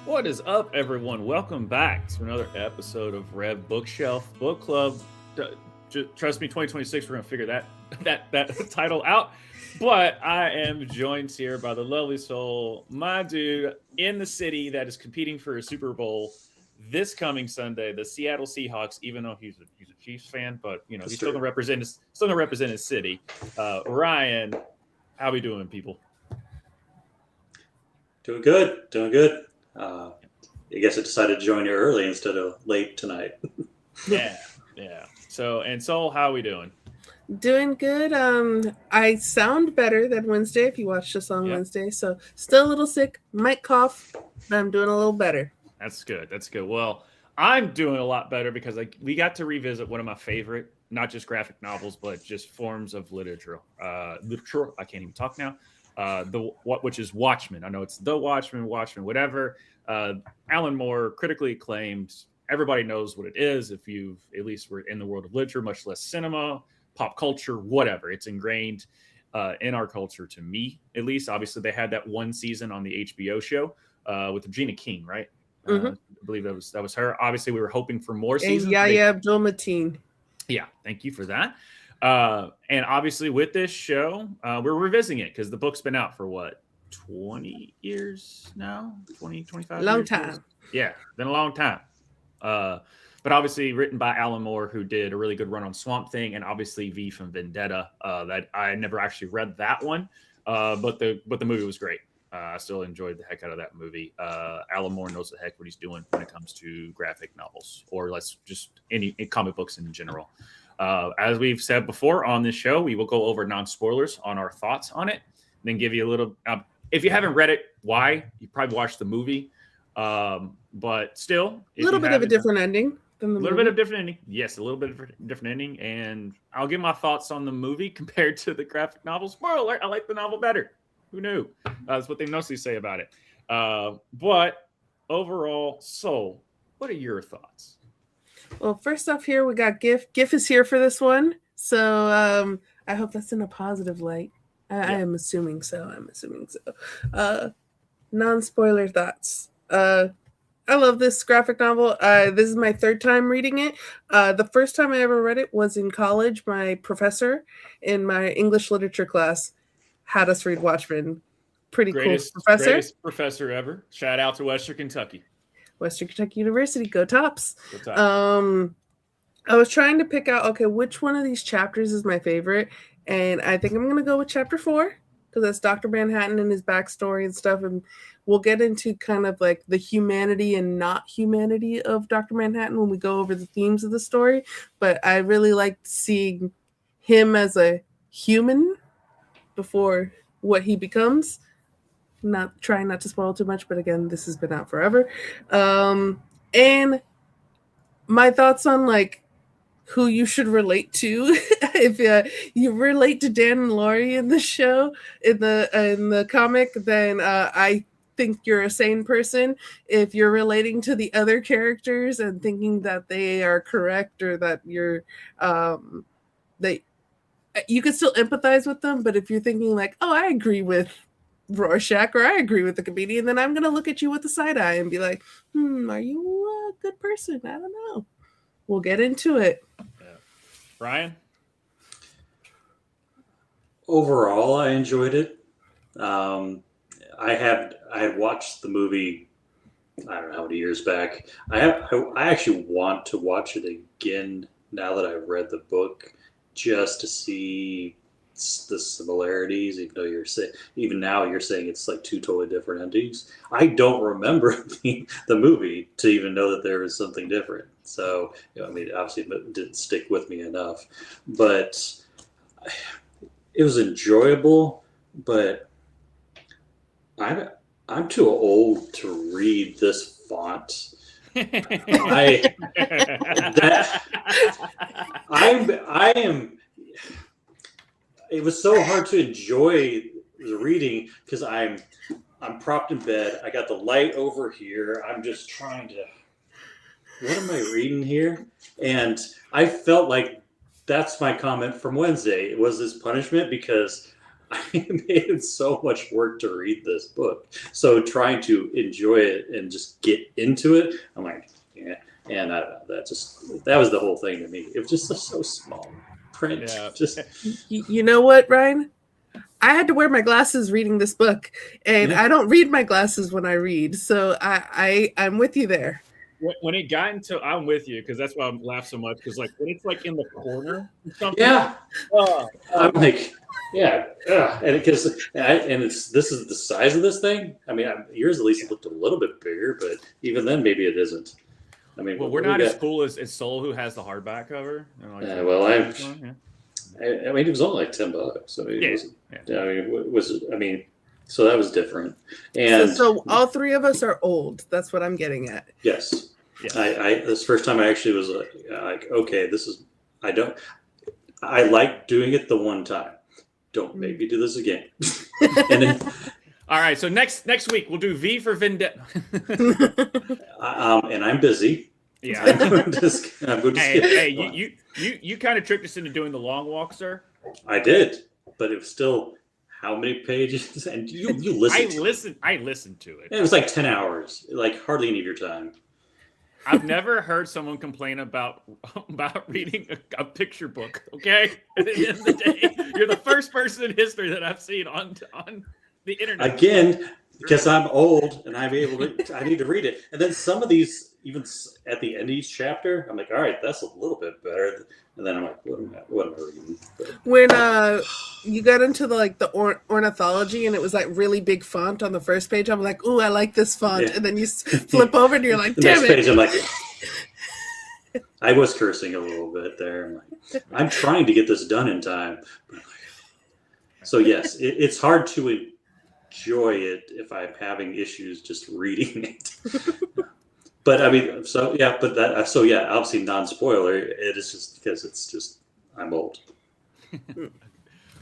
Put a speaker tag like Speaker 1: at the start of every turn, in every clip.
Speaker 1: What is up, everyone? Welcome back to another episode of REV Bookclub. Trust me, 2026, we're gonna figure that title out. But I am joined here by the lovely soul, my dude in the city that is competing for a Super Bowl this coming Sunday, the Seattle Seahawks. Even though he's a Chiefs fan, but he's still gonna represent his city. Ryan, how we doing, people?
Speaker 2: Doing good. I guess I decided to join you early instead of late tonight.
Speaker 1: Yeah. So how are we doing?
Speaker 3: Doing good. I sound better than Wednesday if you watched us on Wednesday. So still a little sick, might cough, but I'm doing a little better.
Speaker 1: That's good. Well, I'm doing a lot better because we got to revisit one of my favorite, not just graphic novels, but just forms of literature. I can't even talk now. Which is Watchmen. I know it's the Watchmen, whatever. Alan Moore, critically acclaimed. Everybody knows what it is if you've at least were in the world of literature, much less cinema, pop culture, whatever. It's ingrained in our culture, to me, at least. Obviously, they had that one season on the HBO show with Regina King, right?
Speaker 3: Mm-hmm.
Speaker 1: I believe that was her. Obviously, we were hoping for more seasons.
Speaker 3: And Yahya Abdul-Mateen.
Speaker 1: Yeah, thank you for that. And obviously with this show, we're revisiting it because the book's been out for what, 20 years now? 20, 25
Speaker 3: long
Speaker 1: years?
Speaker 3: time.
Speaker 1: Yeah, been a long time. But obviously written by Alan Moore, who did a really good run on Swamp Thing, and obviously V from Vendetta. That I never actually read that one, but the movie was great. I still enjoyed the heck out of that movie. Alan Moore knows the heck what he's doing when it comes to graphic novels, or let's just any comic books in general. As we've said before on this show, we will go over non-spoilers on our thoughts on it, then give you a little. If you haven't read it, why? You probably watched the movie, but still,
Speaker 3: a little bit of a different ending.
Speaker 1: A little bit of different ending. Yes, a little bit of different ending, and I'll give my thoughts on the movie compared to the graphic novel. Spoiler alert, I like the novel better. Who knew? That's what they mostly say about it. But overall, Soul, what are your thoughts?
Speaker 3: Well, first off, here we got GIF. GIF is here for this one, so I hope that's in a positive light. I am assuming so. Non-spoiler thoughts. I love this graphic novel. This is my third time reading it. The first time I ever read it was in college. My professor in my English literature class had us read Watchmen. Pretty cool professor.
Speaker 1: Greatest professor ever. Shout out to Western Kentucky.
Speaker 3: Western Kentucky University, go Tops.
Speaker 1: Go Tops.
Speaker 3: I was trying to pick out, which one of these chapters is my favorite, and I think I'm going to go with chapter 4, because that's Dr. Manhattan and his backstory and stuff, and we'll get into kind of like the humanity and not humanity of Dr. Manhattan when we go over the themes of the story, but I really liked seeing him as a human before what he becomes. Not trying not to spoil too much, but again, this has been out forever. And my thoughts on like who you should relate to. If you relate to Dan and Laurie in the show, in the comic, then I think you're a sane person. If you're relating to the other characters and thinking that they are correct or that you're you can still empathize with them, but if you're thinking like, oh, I agree with Rorschach or I agree with the comedian, then I'm going to look at you with the side eye and be like, are you a good person? I don't know. We'll get into it.
Speaker 1: Yeah. Brian?
Speaker 2: Overall, I enjoyed it. I had watched the movie, I don't know how many years back. I actually want to watch it again now that I've read the book, just to see the similarities, even now you're saying it's like two totally different endings. I don't remember the movie to even know that there was something different. So, obviously it didn't stick with me enough, but it was enjoyable, but I'm too old to read this font. I am. It was so hard to enjoy the reading because I'm propped in bed. I got the light over here. I'm just trying to. What am I reading here? And I felt like that's my comment from Wednesday. It was this punishment because I made so much work to read this book. So trying to enjoy it and just get into it, I'm like, yeah. And I don't know, that was the whole thing to me. It was just so small print.
Speaker 1: Yeah.
Speaker 2: Just
Speaker 3: You know what, Ryan? I had to wear my glasses reading this book, and I don't read my glasses when I read. So I'm with you there.
Speaker 1: When it got into, I'm with you, because that's why I laugh so much, because like when it's like in the corner or something,
Speaker 2: yeah. I'm like, yeah, and this is the size of this thing. I mean, yours at least looked a little bit bigger, but even then, maybe it isn't. I mean,
Speaker 1: well, we're not as cool as Soul, who has the hardback cover. Like,
Speaker 2: I mean, it was only like $10, so it wasn't. Yeah. I mean, so that was different. And
Speaker 3: so all three of us are old. That's what I'm getting at.
Speaker 2: Yes. This first time I actually was like, okay, I like doing it the one time. Don't make me do this again. And then,
Speaker 1: all right, so next week we'll do V for Vendetta.
Speaker 2: And I'm busy.
Speaker 1: Yeah.
Speaker 2: I'm going to skip.
Speaker 1: You kind of tricked us into doing the long walk, sir.
Speaker 2: I did, but it was still how many pages? And you listened.
Speaker 1: I listened to it.
Speaker 2: It was like 10 hours, like hardly any of your time.
Speaker 1: I've never heard someone complain about reading a picture book. Okay, at the end of the day, you're the first person in history that I've seen on the internet.
Speaker 2: Again, because I'm old and I need to read it. And then some of these, even at the end of each chapter, I'm like, all right, that's a little bit better. And then I'm like, what am I reading?
Speaker 3: When you got into the ornithology and it was like really big font on the first page, I'm like, ooh, I like this font. Yeah. And then you flip over and you're like, damn
Speaker 2: it. Next page, I'm like, I was cursing a little bit there. I'm like, I'm trying to get this done in time. So yes, it's hard to enjoy it if I'm having issues just reading it. But I mean, obviously non-spoiler. It is just because I'm old.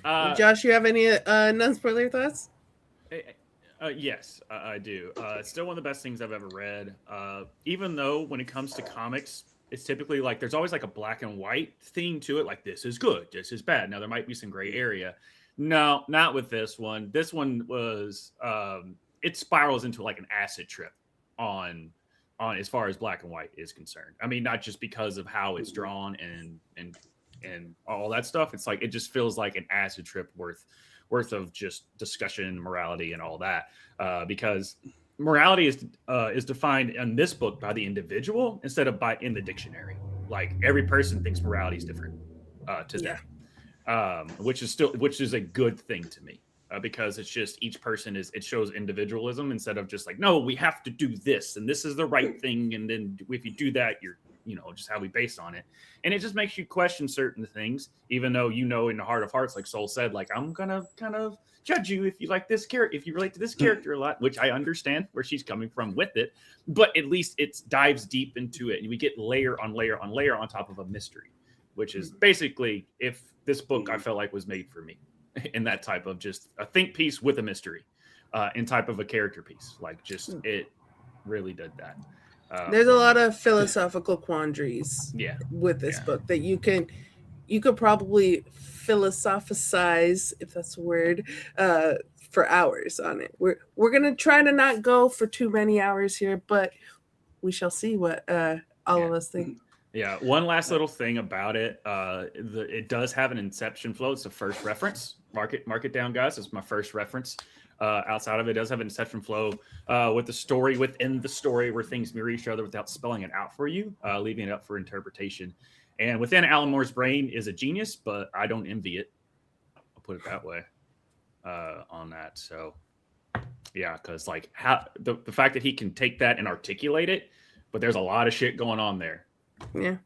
Speaker 3: Josh, you have any non-spoiler thoughts?
Speaker 1: Yes, I do. It's still one of the best things I've ever read. Even though when it comes to comics, it's typically like there's always like a black and white theme to it. Like this is good, this is bad. Now there might be some gray area. No, not with this one. This one was it spirals into like an acid trip on as far as black and white is concerned. I mean, not just because of how it's drawn and all that stuff. It's like it just feels like an acid trip worth of just discussion, morality, and all that. Because morality is defined in this book by the individual instead of in the dictionary. Like every person thinks morality is different to them, which is a good thing to me. Because it's just each person it shows individualism instead of just like, no, we have to do this and this is the right thing. And then if you do that, you're, just how we base on it. And it just makes you question certain things, even though, in the heart of hearts, like Soul said, like, I'm going to kind of judge you if you like this character, if you relate to this character a lot, which I understand where she's coming from with it. But at least it dives deep into it. And we get layer on layer on layer on top of a mystery, which is basically if this book I felt like was made for me. In that type of just a think piece with a mystery in type of a character piece. Like just it really did that.
Speaker 3: There's a lot of philosophical quandaries with this book that you could probably philosophize, if that's a word, for hours on it. We're gonna try to not go for too many hours here, but we shall see what all of us think.
Speaker 1: Yeah, one last little thing about it. It does have an Inception flow. It's the first reference. Mark it down, guys. It's my first reference. Outside of it, does have an Inception flow with the story within the story where things mirror each other without spelling it out for you, leaving it up for interpretation. And within Alan Moore's brain is a genius, but I don't envy it. I'll put it that way on that. So, yeah, because like the fact that he can take that and articulate it, but there's a lot of shit going on there.
Speaker 3: Yeah,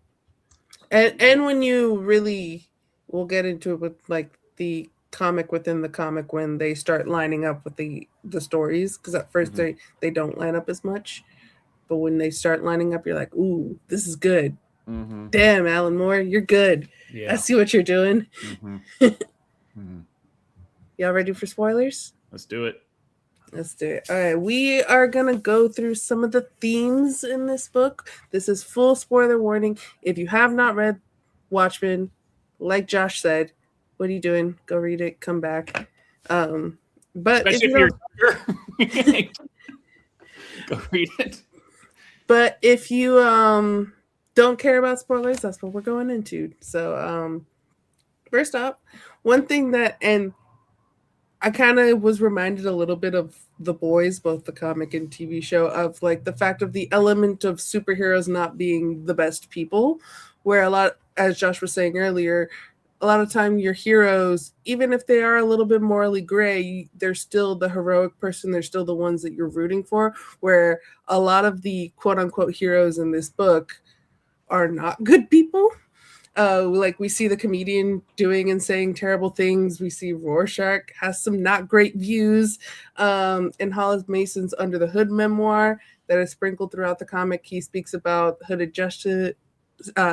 Speaker 3: and when you really, we'll get into it with like the comic within the comic when they start lining up with the stories, because at first they don't line up as much, but when they start lining up, you're like, ooh, this is good. Damn, Alan Moore, you're good. I see what you're doing. Y'all ready for spoilers?
Speaker 1: Let's do it.
Speaker 3: Let's do it. All right, we are going to go through some of the themes in this book. This is full spoiler warning. If you have not read Watchmen, like Josh said, what are you doing? Go read it, come back. But
Speaker 1: Especially if you're younger. Go read it.
Speaker 3: But if you don't care about spoilers, that's what we're going into. So first up, one thing that, and I kind of was reminded a little bit of The Boys, both the comic and TV show, of like the fact of the element of superheroes not being the best people, where a lot, as Josh was saying earlier, a lot of time your heroes, even if they are a little bit morally gray, they're still the heroic person. They're still the ones that you're rooting for, where a lot of the quote unquote heroes in this book are not good people. Like we see the comedian doing and saying terrible things. We see Rorschach has some not great views. In Hollis Mason's Under the Hood memoir that is sprinkled throughout the comic, he speaks about hooded justice,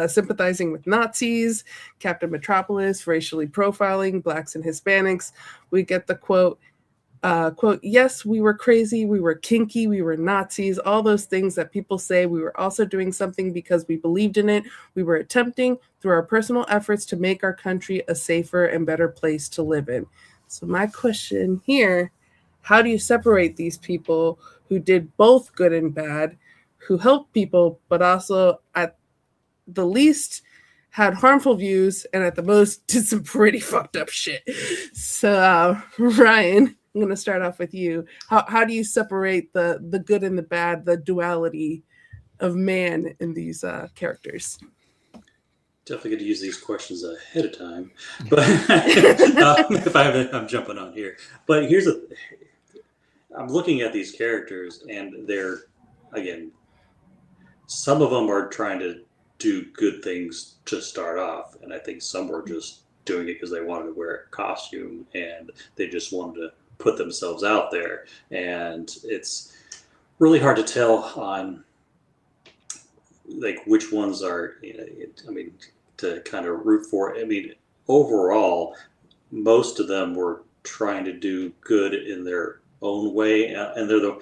Speaker 3: sympathizing with Nazis, Captain Metropolis, racially profiling blacks and Hispanics. We get the quote, yes, we were crazy, we were kinky, we were Nazis, all those things that people say. We were also doing something because we believed in it. We were attempting through our personal efforts to make our country a safer and better place to live in. So my question here, how do you separate these people who did both good and bad, who helped people, but also at the least had harmful views and at the most did some pretty fucked up shit? So Ryan, I'm going to start off with you. How do you separate the good and the bad, the duality of man in these characters?
Speaker 2: Definitely going to use these questions ahead of time, but if I'm jumping on here. But I'm looking at these characters, and they're, again, some of them are trying to do good things to start off, and I think some were just doing it because they wanted to wear a costume and they just wanted to put themselves out there. And it's really hard to tell on like which ones are, I mean, to kind of root for. I mean, overall, most of them were trying to do good in their own way, and they're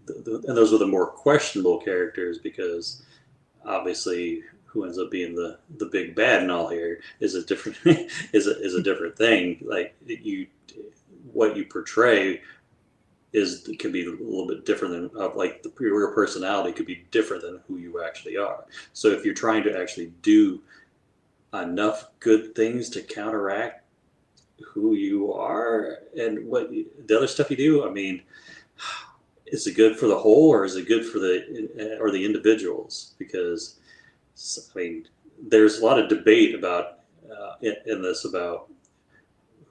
Speaker 2: and those are the more questionable characters, because obviously who ends up being the big bad and all here is a different is a different thing. Like what you portray can be a little bit different than like your personality could be different than who you actually are. So if you're trying to actually do enough good things to counteract who you are and what the other stuff you do, I mean, is it good for the whole, or is it good for the individuals? Because I mean, there's a lot of debate about in this about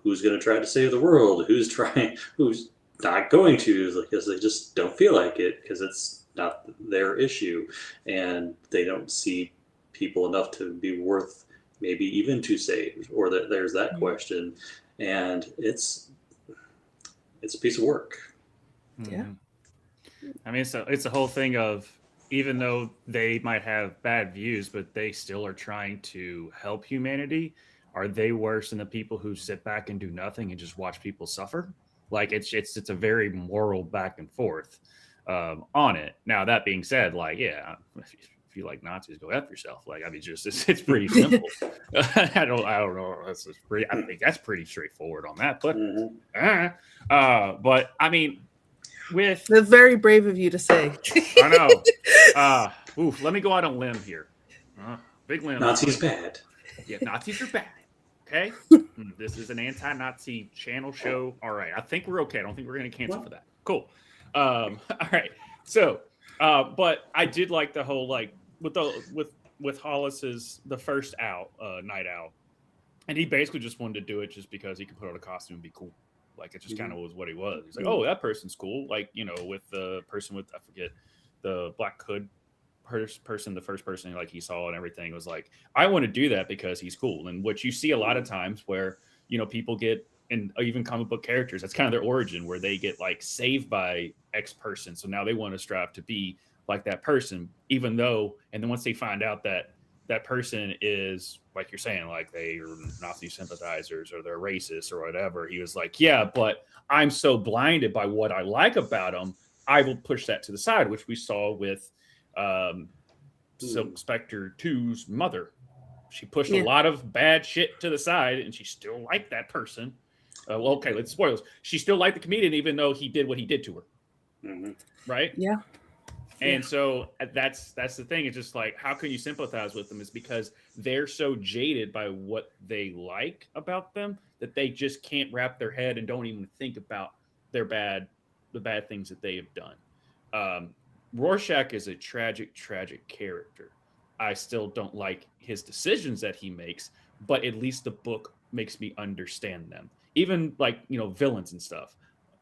Speaker 2: who's going to try to save the world, who's not going to, because they just don't feel like it, because it's not their issue, and they don't see people enough to be worth maybe even to save, or that there's that question, and it's a piece of work.
Speaker 3: Yeah.
Speaker 1: I mean, it's a whole thing of, even though they might have bad views, but they still are trying to help humanity. Are they worse than the people who sit back and do nothing and just watch people suffer? Like it's a very moral back and forth on it. Now, that being said, like, yeah, if you like Nazis, go F yourself. Like, I mean, just it's pretty simple. I don't know. I think that's pretty straightforward on that. But but I mean,
Speaker 3: that's very brave of you to say.
Speaker 1: I know. Let me go out on a limb here. Big limb.
Speaker 2: Nazis bad.
Speaker 1: Yeah, Nazis are bad. Okay, this is an anti-Nazi channel show. All right, I think we're okay. I don't think we're going to cancel for that. Cool. All right. So, but I did like the whole like with Hollis's the first Night Owl, and he basically just wanted to do it just because he could put on a costume and be cool. Like it just kind of was what he was. He's like, oh, that person's cool. Like, with the person with, I forget, the black hood person, the first person like he saw and everything, was like, I want to do that because he's cool. And what you see a lot of times where, people get, and even comic book characters, that's kind of their origin, where they get like saved by X person. So now they want to strive to be like that person, even though, and then once they find out that that person is, like you're saying, like they are Nazi sympathizers or they're racist or whatever, he was like, yeah, but I'm so blinded by what I like about them, I will push that to the side, which we saw with Silk Spectre 2's mother. She pushed a lot of bad shit to the side, and she still liked that person. well, okay, let's spoilers. She still liked the comedian even though he did what he did to her.
Speaker 2: Mhm.
Speaker 1: Right?
Speaker 3: Yeah.
Speaker 1: And so that's the thing. It's just like, how can you sympathize with them? Is because they're so jaded by what they like about them that they just can't wrap their head and don't even think about the bad things that they have done. Rorschach is a tragic character. I still don't like his decisions that he makes, but at least the book makes me understand them. Even like, villains and stuff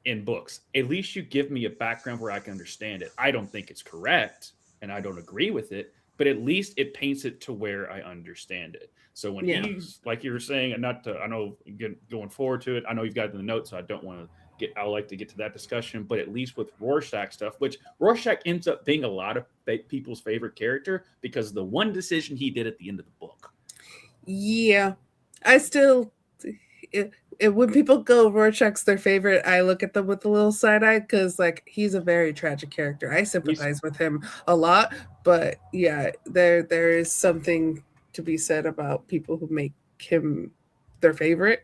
Speaker 1: in books. At least you give me a background where I can understand it. I don't think it's correct and I don't agree with it, but at least it paints it to where I understand it. So when he's like you were saying, and I know going forward to it, I know you've got it in the notes, so I don't want to I like to get to that discussion, but at least with Rorschach stuff, which Rorschach ends up being a lot of people's favorite character because of the one decision he did at the end of the book.
Speaker 3: Yeah, I still, when people go Rorschach's their favorite, I look at them with a little side eye because like he's a very tragic character. I sympathize with him a lot, but yeah, there is something to be said about people who make him their favorite.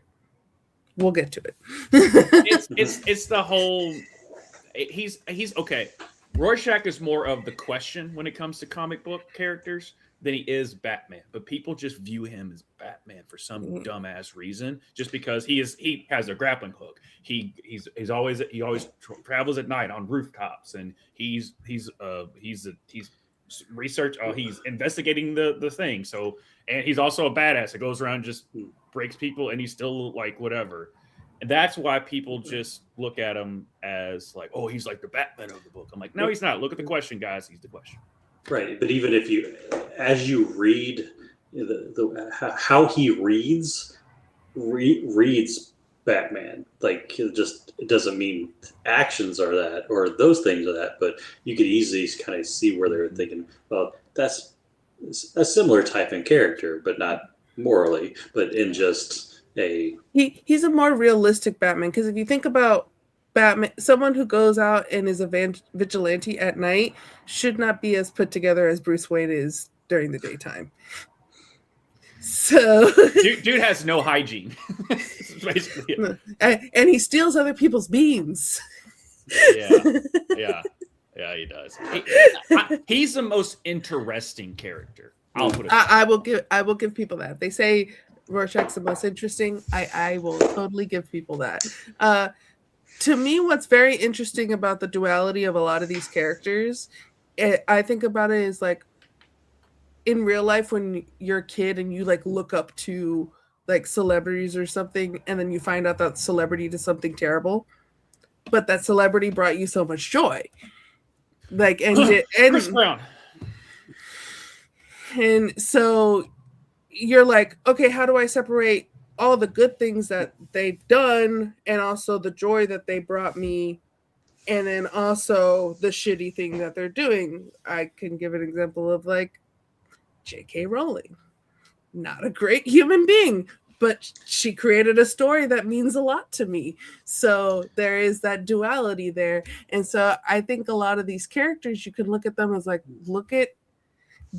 Speaker 3: We'll get to it.
Speaker 1: it's the whole. He's okay. Rorschach is more of the question when it comes to comic book characters than he is Batman, but people just view him as Batman for some dumbass reason, just because he has a grappling hook. He always travels at night on rooftops, and he's research. He's investigating the thing. So, and he's also a badass that goes around and just breaks people, and he's still like whatever. And that's why people just look at him as like, oh, he's like the Batman of the book. I'm like, no, he's not. Look at the question, guys. He's the question.
Speaker 2: Right, but even if as you read how he reads Batman, like it doesn't mean actions are that or those things are that, but you could easily kind of see where they're thinking, well, that's a similar type in character, but not morally, but in just
Speaker 3: he's a more realistic Batman, because if you think about Batman, someone who goes out and is a vigilante at night should not be as put together as Bruce Wayne is during the daytime. So
Speaker 1: dude has no hygiene. Basically
Speaker 3: and he steals other people's beans.
Speaker 1: Yeah, he does. He's the most interesting character. I'll put it.
Speaker 3: I will give people that. If they say Rorschach's the most interesting, I will totally give people that. To me, what's very interesting about the duality of a lot of these characters, I think about it is like in real life when you're a kid and you like look up to like celebrities or something, and then you find out that celebrity did something terrible, but that celebrity brought you so much joy. Like and
Speaker 1: Chris Brown.
Speaker 3: And so you're like, okay, how do I separate all the good things that they've done and also the joy that they brought me, and then also the shitty thing that they're doing? I can give an example of like J.K. Rowling. Not a great human being, but she created a story that means a lot to me. So there is that duality there. And so I think a lot of these characters, you can look at them as like,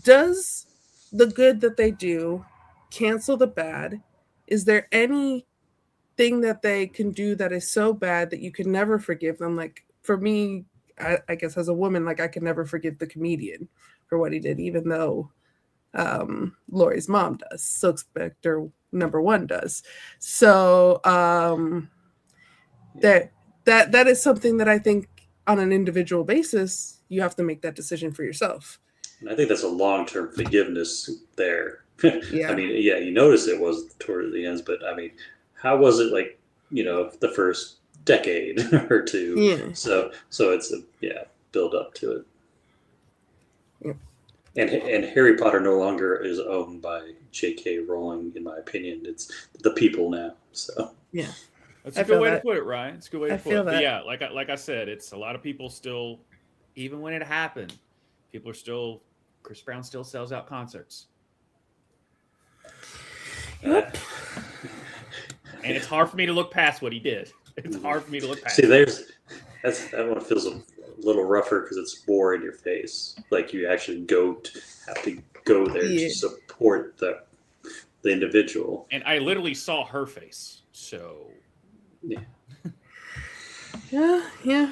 Speaker 3: does the good that they do cancel the bad? Is there anything that they can do that is so bad that you can never forgive them? Like for me, I guess as a woman, like I can never forgive the comedian for what he did, even though Laurie's mom does. Silk Spectre #1 does. So that is something that I think on an individual basis, you have to make that decision for yourself.
Speaker 2: And I think that's a long-term forgiveness there.
Speaker 3: Yeah.
Speaker 2: I mean, yeah, you notice it was toward the ends, but I mean, how was it like, the first decade or two?
Speaker 3: Yeah.
Speaker 2: So it's build up to it.
Speaker 3: Yep.
Speaker 2: And Harry Potter no longer is owned by J.K. Rowling, in my opinion. It's the people now. So
Speaker 3: yeah,
Speaker 1: that's a good way to put it, Ryan. It's a good way to put it.
Speaker 3: That.
Speaker 1: But yeah, like I said, it's a lot of people still, even when it happened, people are still. Chris Brown still sells out concerts.
Speaker 3: Yep.
Speaker 1: And it's hard for me to look past what he did. It's hard for me to look past.
Speaker 2: See, that one feels a little rougher because it's more in your face. Like you actually have to go there to support the individual.
Speaker 1: And I literally saw her face. So
Speaker 3: Yeah.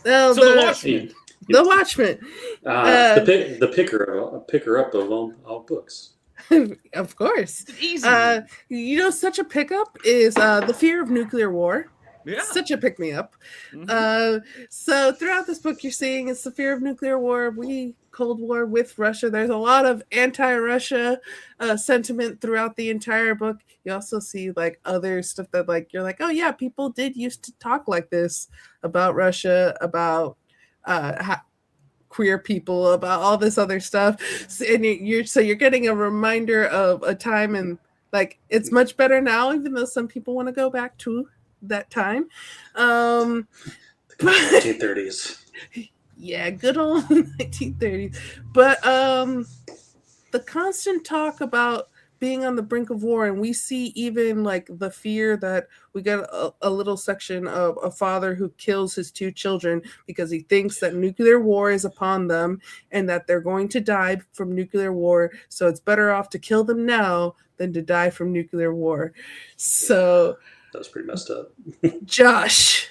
Speaker 3: Well,
Speaker 1: So the Watchmen.
Speaker 3: The Watchmen.
Speaker 2: The picker up of all books.
Speaker 3: Of course.
Speaker 1: Easy.
Speaker 3: Such a pickup is the fear of nuclear war.
Speaker 1: Yeah.
Speaker 3: Such a pick me up. So throughout this book, you're seeing it's the fear of nuclear war, Cold War with Russia. There's a lot of anti-Russia sentiment throughout the entire book. You also see like other stuff that like you're like, oh yeah, people did used to talk like this about Russia, about queer people, about all this other stuff. And you're getting a reminder of a time, and like it's much better now, even though some people want to go back to that time.
Speaker 2: The 1930s.
Speaker 3: Yeah, good old 1930s. But the constant talk about being on the brink of war, and we see even like the fear that we got a little section of a father who kills his 2 children because he thinks that nuclear war is upon them and that they're going to die from nuclear war, so it's better off to kill them now than to die from nuclear war. So
Speaker 2: that was pretty messed up.
Speaker 3: Josh,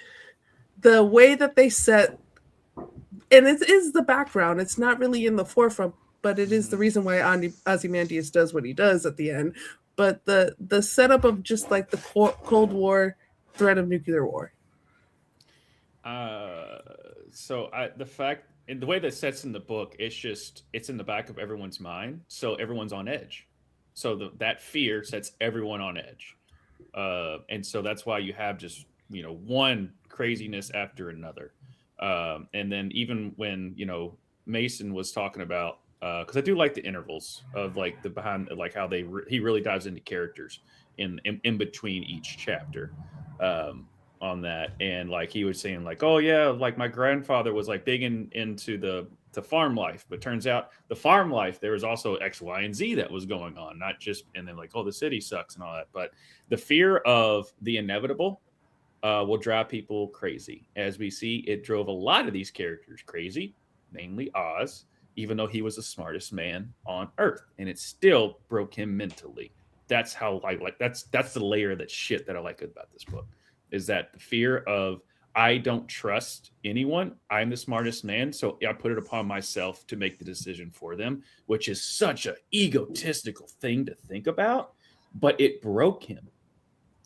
Speaker 3: the way that they set, and it is the background, it's not really in the forefront, but it is the reason why Ozymandias does what he does at the end. But the setup of just like the Cold War threat of nuclear war.
Speaker 1: So the fact, and the way that sets in the book, it's in the back of everyone's mind, so everyone's on edge. So that fear sets everyone on edge, and so that's why you have just one craziness after another, and then even when Mason was talking about. Because I do like the intervals of like the behind, like how he really dives into characters in between each chapter on that, and like he was saying like, oh yeah, like my grandfather was like big into the farm life, but turns out the farm life there was also X, Y, and Z that was going on, not just and then like the city sucks and all that, but the fear of the inevitable will drive people crazy. As we see, it drove a lot of these characters crazy, mainly Oz. Even though he was the smartest man on Earth, and it still broke him mentally. That's how that's the layer of that shit that I like about this book, is that the fear of I don't trust anyone. I'm the smartest man, so I put it upon myself to make the decision for them, which is such an egotistical thing to think about, but it broke him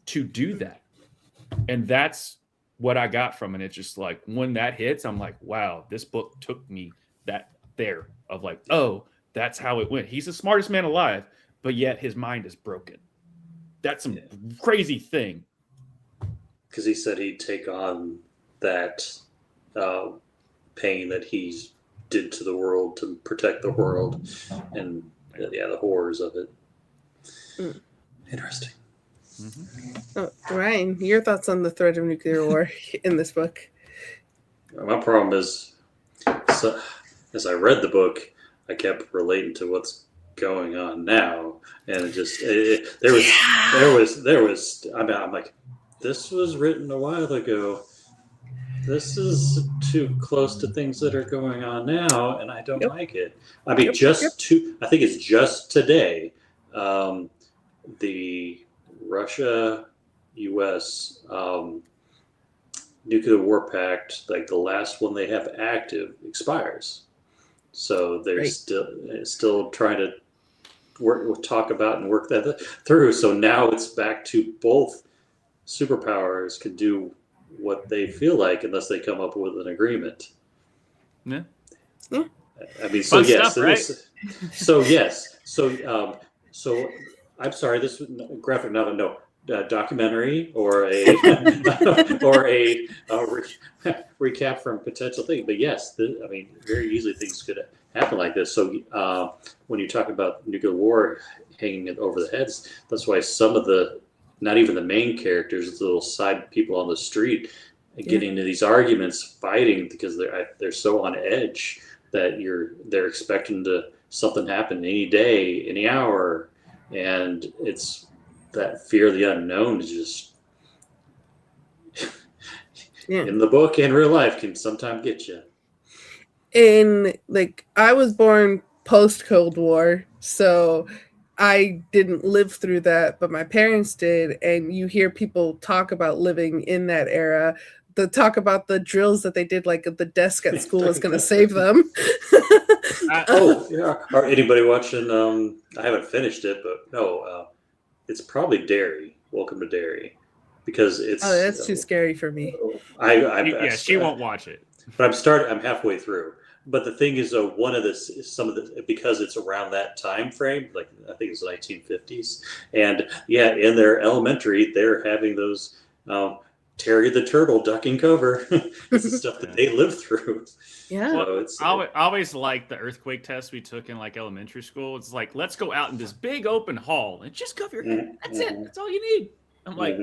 Speaker 1: to do that, and that's what I got from it. It's just like when that hits, I'm like, wow, this book took me that. There of like, oh, that's how it went. He's the smartest man alive, but yet his mind is broken. That's some crazy thing.
Speaker 2: Because he said he'd take on that pain that he did to the world to protect the world, and the horrors of it. Interesting.
Speaker 3: Oh, Ryan, your thoughts on the threat of nuclear war in this book?
Speaker 2: My problem is, as I read the book, I kept relating to what's going on now, and it just there was. I'm like, this was written a while ago. This is too close to things that are going on now, and I don't like it. I mean, I think it's just today, the Russia-U.S. Nuclear War Pact, like the last one they have active, expires. So they're still trying to talk about and work that through. So now it's back to both superpowers can do what they feel like unless they come up with an agreement.
Speaker 1: Yeah.
Speaker 2: I mean, so
Speaker 1: fun
Speaker 2: yes,
Speaker 1: stuff, right?
Speaker 2: So yes, so I'm sorry, this graphic novel, no. Documentary or a recap from potential thing, but yes, I mean, very easily things could happen like this. So when you talk about nuclear war hanging it over the heads, that's why some of not even the main characters, the little side people on the street, getting into these arguments, fighting because they're so on edge that they're expecting something happen any day, any hour, and it's. That fear of the unknown is just in the book and real life can sometimes get you.
Speaker 3: And like, I was born post Cold War, so I didn't live through that, but my parents did. And you hear people talk about living in that era. The talk about the drills that they did, like at the desk at school, is going to save them.
Speaker 2: Yeah. Or anybody watching? I haven't finished it, but no, it's probably Derry. Welcome to Derry, because it's.
Speaker 3: Oh, that's too scary for me.
Speaker 1: She won't watch it.
Speaker 2: But I'm halfway through. But the thing is, because it's around that time frame, like I think it's the 1950s, and yeah, in their elementary, they're having those Terry the Turtle ducking cover. It's the stuff that they lived through.
Speaker 3: Yeah.
Speaker 2: So
Speaker 1: I always liked the earthquake test we took in like elementary school. It's like, let's go out in this big open hall and just cover your head. That's it. That's all you need. I'm like,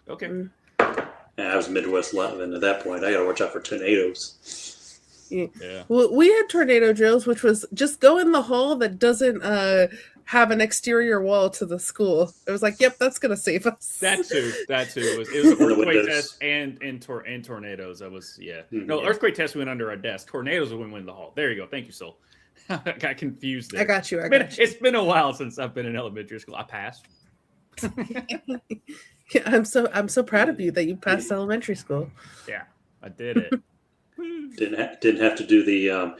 Speaker 1: okay.
Speaker 2: Yeah, I was Midwest Latin at that point. I got to watch out for tornadoes.
Speaker 3: Yeah. Well, we had tornado drills, which was just go in the hall that doesn't have an exterior wall to the school. It was like, yep, that's gonna save us.
Speaker 1: That too. It was an earthquake test and tornadoes. That was No, earthquake test went under our desk. Tornadoes went in the hall. There you go. Thank you, Sol. I got confused there.
Speaker 3: I got you.
Speaker 1: It's been a while since I've been in elementary school. I passed.
Speaker 3: Yeah, I'm so proud of you that you passed elementary school.
Speaker 1: Yeah, I did it.
Speaker 2: Didn't have to do the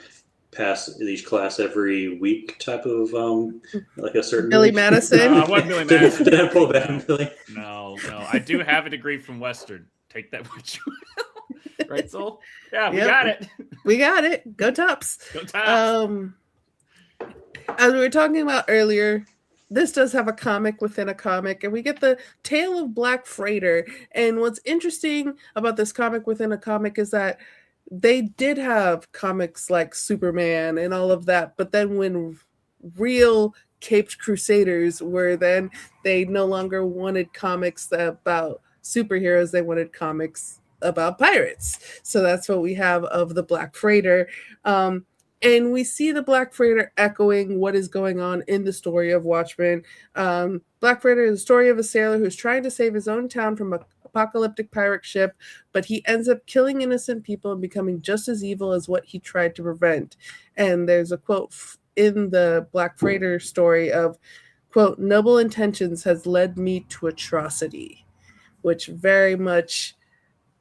Speaker 2: pass each class every week type of like a certain
Speaker 3: Billy Madison.
Speaker 1: I wasn't Billy Madison.
Speaker 2: Did I pull back, Billy?
Speaker 1: No. I do have a degree from Western. Take that what you will. Right, Sol? Yeah, we got it.
Speaker 3: We got it. Go Tops.
Speaker 1: Go Tops.
Speaker 3: As we were talking about earlier, this does have a comic within a comic, and we get the Tale of Black Freighter. And what's interesting about this comic within a comic is that they did have comics like Superman and all of that, but then when real Caped Crusaders were, then they no longer wanted comics about superheroes, they wanted comics about pirates. So that's what we have of the Black Freighter. And we see the Black Freighter echoing what is going on in the story of Watchmen. Black Freighter is the story of a sailor who's trying to save his own town from an apocalyptic pirate ship, but he ends up killing innocent people and becoming just as evil as what he tried to prevent. And there's a quote in the Black Freighter story of, quote, "Noble intentions has led me to atrocity," which very much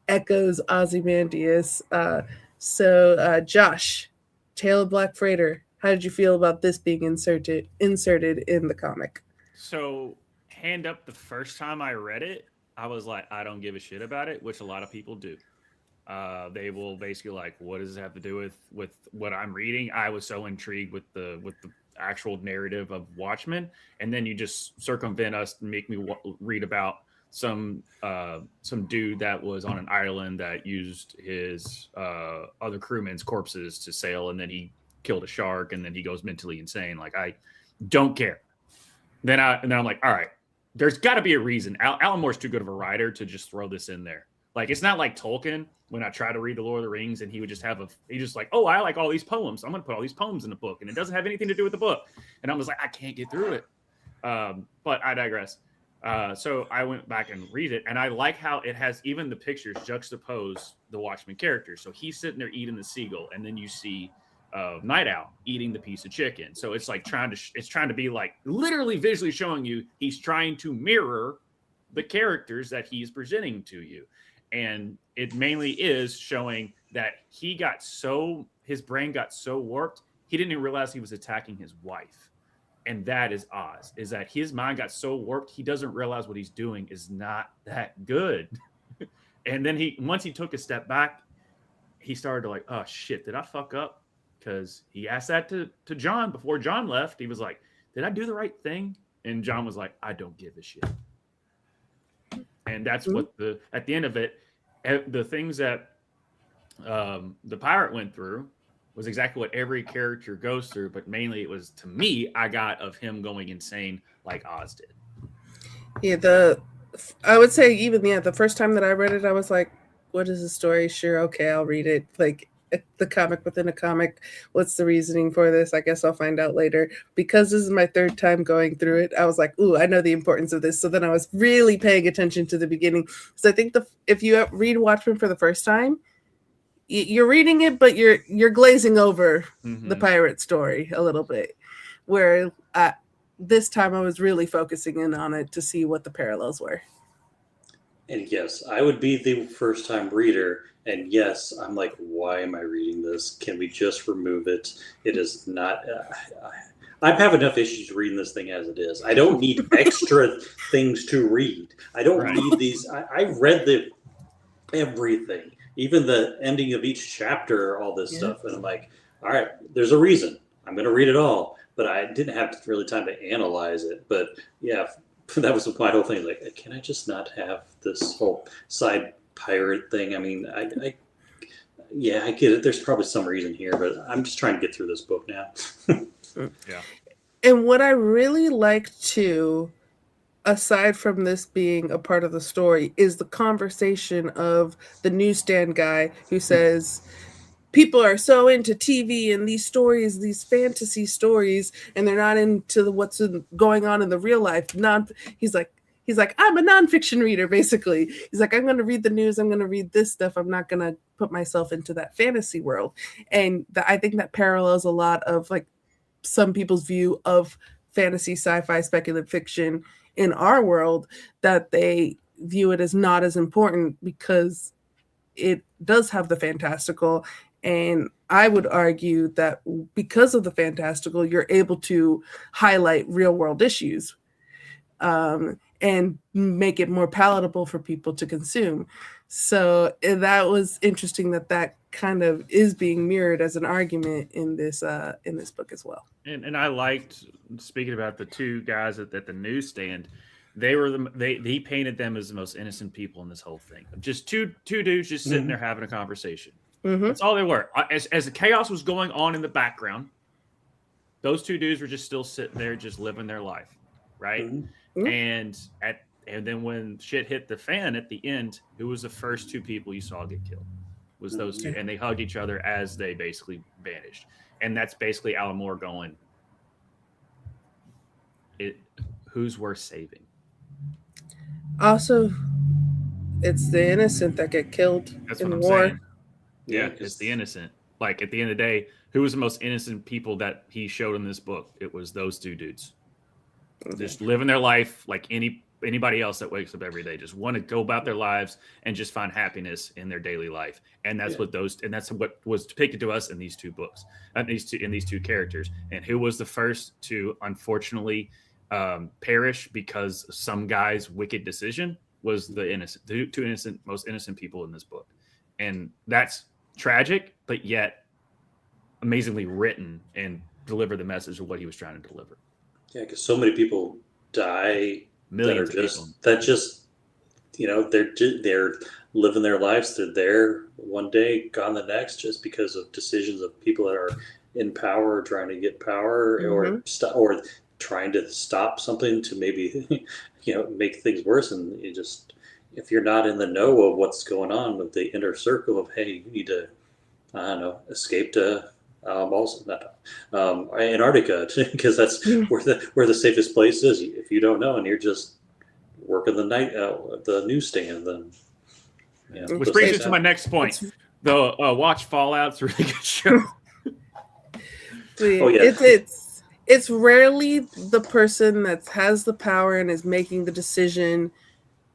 Speaker 3: echoes Ozymandias. So Josh, Tale of Black Freighter, how did you feel about this being inserted in the comic?
Speaker 1: So, hand up, the first time I read it, I was like, I don't give a shit about it, which a lot of people do. They will basically like, what does it have to do with what I'm reading? I was so intrigued with the actual narrative of Watchmen, and then you just circumvent us and make me read about some dude that was on an island that used his other crewmen's corpses to sail, and then he killed a shark, and then he goes mentally insane. Like, I don't care. Then I'm like, all right, there's got to be a reason. Alan Moore's too good of a writer to just throw this in there. Like, it's not like Tolkien when I try to read The Lord of the Rings and he would just he just like, oh, I like all these poems. I'm going to put all these poems in the book, and it doesn't have anything to do with the book. And I was like, I can't get through it. But I digress. So I went back and read it, and I like how it has even the pictures juxtapose the Watchmen characters. So he's sitting there eating the seagull, and then you see Night Owl eating the piece of chicken. So it's like trying to be like literally visually showing you he's trying to mirror the characters that he's presenting to you. And it mainly is showing that his brain got so warped, he didn't even realize he was attacking his wife. And that is Oz, is that his mind got so warped, he doesn't realize what he's doing is not that good. And then once he took a step back, he started to like, oh shit, did I fuck up? Because he asked that to John before John left. He was like, did I do the right thing? And John was like, I don't give a shit. And that's what at the end of it, the things that the pirate went through was exactly what every character goes through, but mainly it was, to me, I got of him going insane like Oz did. Yeah,
Speaker 3: I would say even the first time that I read it, I was like, what is the story? Sure, okay, I'll read it. Like, the comic within a comic, what's the reasoning for this? I guess I'll find out later. Because this is my third time going through it, I was like, ooh, I know the importance of this. So then I was really paying attention to the beginning. So I think if you read Watchmen for the first time, you're reading it, but you're glazing over the pirate story a little bit. Where this time I was really focusing in on it to see what the parallels were.
Speaker 2: And yes, I would be the first time reader. And yes, I'm like, why am I reading this? Can we just remove it? It is not. I have enough issues reading this thing as it is. I don't need extra things to read. I don't need these. I read everything, even the ending of each chapter, all this stuff. And I'm like, all right, there's a reason. I'm going to read it all. But I didn't have really time to analyze it. But yeah, that was my whole thing. Like, can I just not have this whole side pirate thing? I mean, I get it. There's probably some reason here, but I'm just trying to get through this book now.
Speaker 1: Yeah.
Speaker 3: And what I really like too, aside from this being a part of the story, is the conversation of the newsstand guy who says, people are so into TV and these stories, these fantasy stories, and they're not into what's going on in the real life. He's like, I'm a nonfiction reader, basically. He's like, I'm going to read the news. I'm going to read this stuff. I'm not going to put myself into that fantasy world. And I think that parallels a lot of like some people's view of fantasy, sci-fi, speculative fiction in our world, that they view it as not as important because it does have the fantastical. And I would argue that because of the fantastical, you're able to highlight real world issues and make it more palatable for people to consume. So that was interesting that kind of is being mirrored as an argument in this book as well.
Speaker 1: And I liked, speaking about the two guys at the newsstand, he painted them as the most innocent people in this whole thing. Just two dudes just sitting there having a conversation.
Speaker 3: Mm-hmm.
Speaker 1: That's all they were. As the chaos was going on in the background, those two dudes were just still sitting there, just living their life, right?
Speaker 3: Mm-hmm.
Speaker 1: And then when shit hit the fan at the end, who was the first two people you saw get killed? Was those two, and they hugged each other as they basically vanished. And that's basically Alan Moore going, who's worth saving?
Speaker 3: Also, it's the innocent that get killed in the war.
Speaker 1: Saying. Yeah, it's the innocent. Like, at the end of the day, who was the most innocent people that he showed in this book? It was those two dudes. Just living their life like anybody else that wakes up every day. Just want to go about their lives and just find happiness in their daily life. And that's what was depicted to us in these two books, in these two characters. And who was the first to unfortunately perish because some guy's wicked decision? Was the most innocent people in this book. And that's tragic, but yet amazingly written and deliver the message of what he was trying to deliver.
Speaker 2: Yeah, because so many people die.
Speaker 1: Millions
Speaker 2: they're living their lives. They're there one day, gone the next, just because of decisions of people that are in power, trying to get power, or trying to stop something to maybe make things worse. And you just, if you're not in the know of what's going on with the inner circle of, hey, you need to, I don't know, escape to Antarctica, because that's where the safest place is. If you don't know and you're just working the night the newsstand, then
Speaker 1: which brings me to my next point. Watch Fallout. It's a really good show.
Speaker 3: It's rarely the person that has the power and is making the decision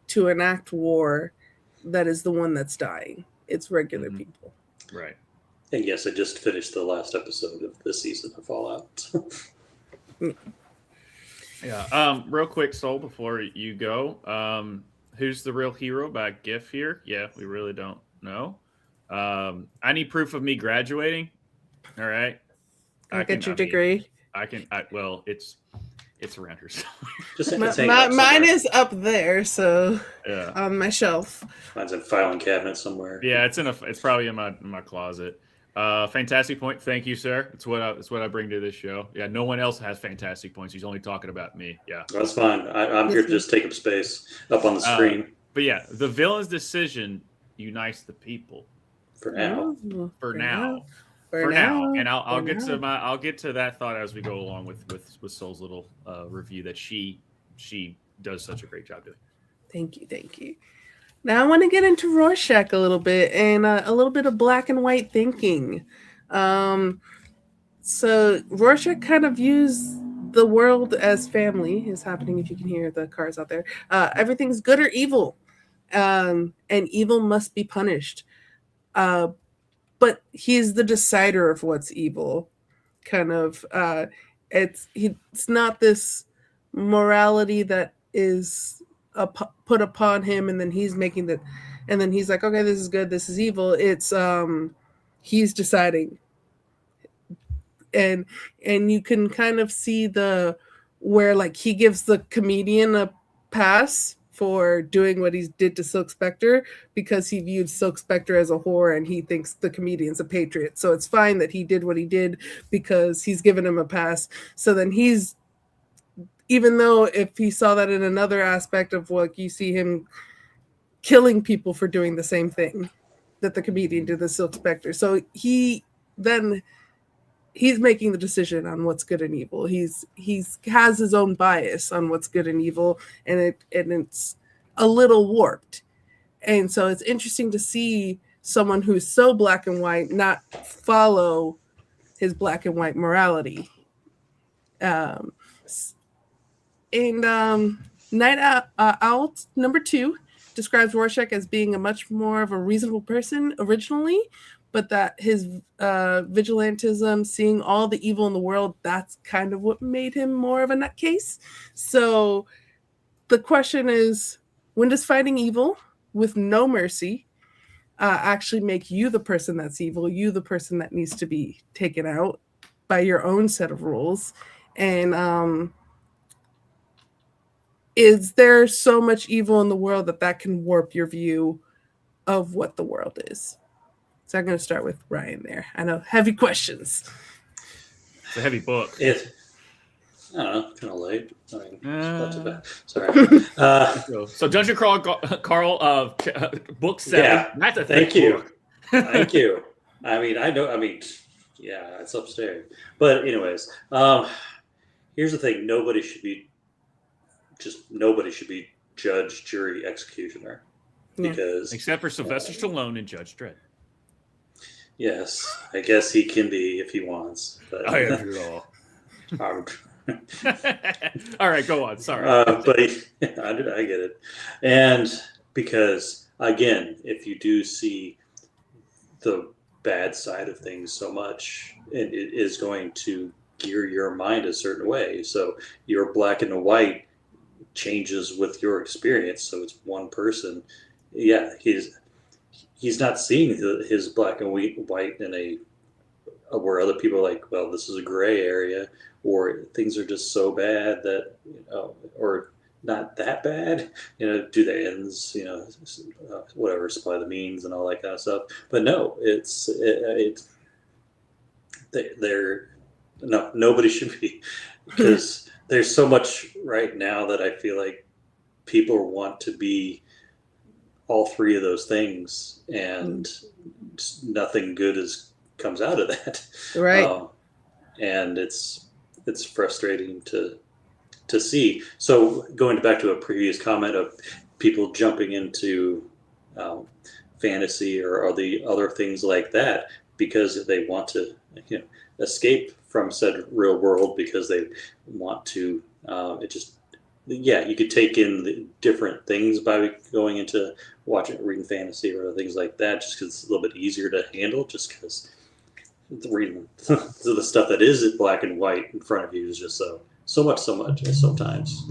Speaker 3: to enact war that is the one that's dying. It's regular people.
Speaker 1: Right.
Speaker 2: And yes, I just finished the last episode of this season of Fallout.
Speaker 1: Yeah. Real quick, Soul, before you go, who's the real hero by GIF here? Yeah, we really don't know. I need proof of me graduating. All right.
Speaker 3: I'll get your degree.
Speaker 1: Well, it's around here
Speaker 3: somewhere. Mine is up there, so on my shelf.
Speaker 2: Mine's in filing cabinet somewhere.
Speaker 1: Yeah, it's probably in my closet. Fantastic point. Thank you, sir. It's what I bring to this show. Yeah, no one else has fantastic points. He's only talking about me. Yeah,
Speaker 2: that's fine. I'm here to just take up space up on the screen.
Speaker 1: But yeah, the villain's decision unites the people.
Speaker 2: For now.
Speaker 1: And I'll get to that thought as we go along with Soul's little review that she does such a great job doing.
Speaker 3: Thank you. Now I want to get into Rorschach a little bit and a little bit of black and white thinking. So Rorschach kind of views the world as family is happening. If you can hear the cars out there, everything's good or evil, and evil must be punished. But he's the decider of what's evil. Kind of, it's not this morality that is put upon him, and then he's making that, and then he's like, okay, this is good, this is evil. It's he's deciding, and you can kind of see the where like he gives the comedian a pass for doing what he did to Silk Spectre because he viewed Silk Spectre as a whore and he thinks the comedian's a patriot. So it's fine that he did what he did because he's given him a pass. So then he's, even though if he saw that in another aspect of like you see him killing people for doing the same thing that the comedian did to Silk Spectre. So he's making the decision on what's good and evil. He's has his own bias on what's good and evil, and it's a little warped. And so it's interesting to see someone who's so black and white not follow his black and white morality. Night Owl number 2 describes Rorschach as being a much more of a reasonable person originally, but that his vigilantism, seeing all the evil in the world, that's kind of what made him more of a nutcase. So the question is, when does fighting evil with no mercy actually make you the person that's evil, you the person that needs to be taken out by your own set of rules? And is there so much evil in the world that can warp your view of what the world is? So I'm going to start with Ryan there. I know, heavy questions.
Speaker 1: It's a heavy book.
Speaker 2: I don't know, kind of late. I mean, not too bad. Sorry.
Speaker 1: So Dungeon Carl of book 7.
Speaker 2: Yeah,
Speaker 1: that's a
Speaker 2: thank you.
Speaker 1: Book.
Speaker 2: Thank you. I mean, yeah, it's upstairs. But anyways, here's the thing: nobody should be judge, jury, executioner, because
Speaker 1: except for Sylvester Stallone and Judge Dredd.
Speaker 2: Yes, I guess he can be if he wants. But
Speaker 1: I am it all. All right, go on. Sorry,
Speaker 2: but I get it, and because again, if you do see the bad side of things so much, it is going to gear your mind a certain way. So your black and white changes with your experience. So it's one person. Yeah, he's not seeing his black and white in a where other people are like, well, this is a gray area, or things are just so bad that, or not that bad, do the ends, whatever, supply the means and all that kind of stuff. But no, nobody should be, because there's so much right now that I feel like people want to be all three of those things, and nothing good comes out of that.
Speaker 3: Right.
Speaker 2: And it's frustrating to see. So going back to a previous comment of people jumping into fantasy or the other things like that because they want to escape from said real world, because they want to you could take in the different things by going into reading fantasy or things like that, just because it's a little bit easier to handle, just because reading the stuff that is black and white in front of you is just so much sometimes.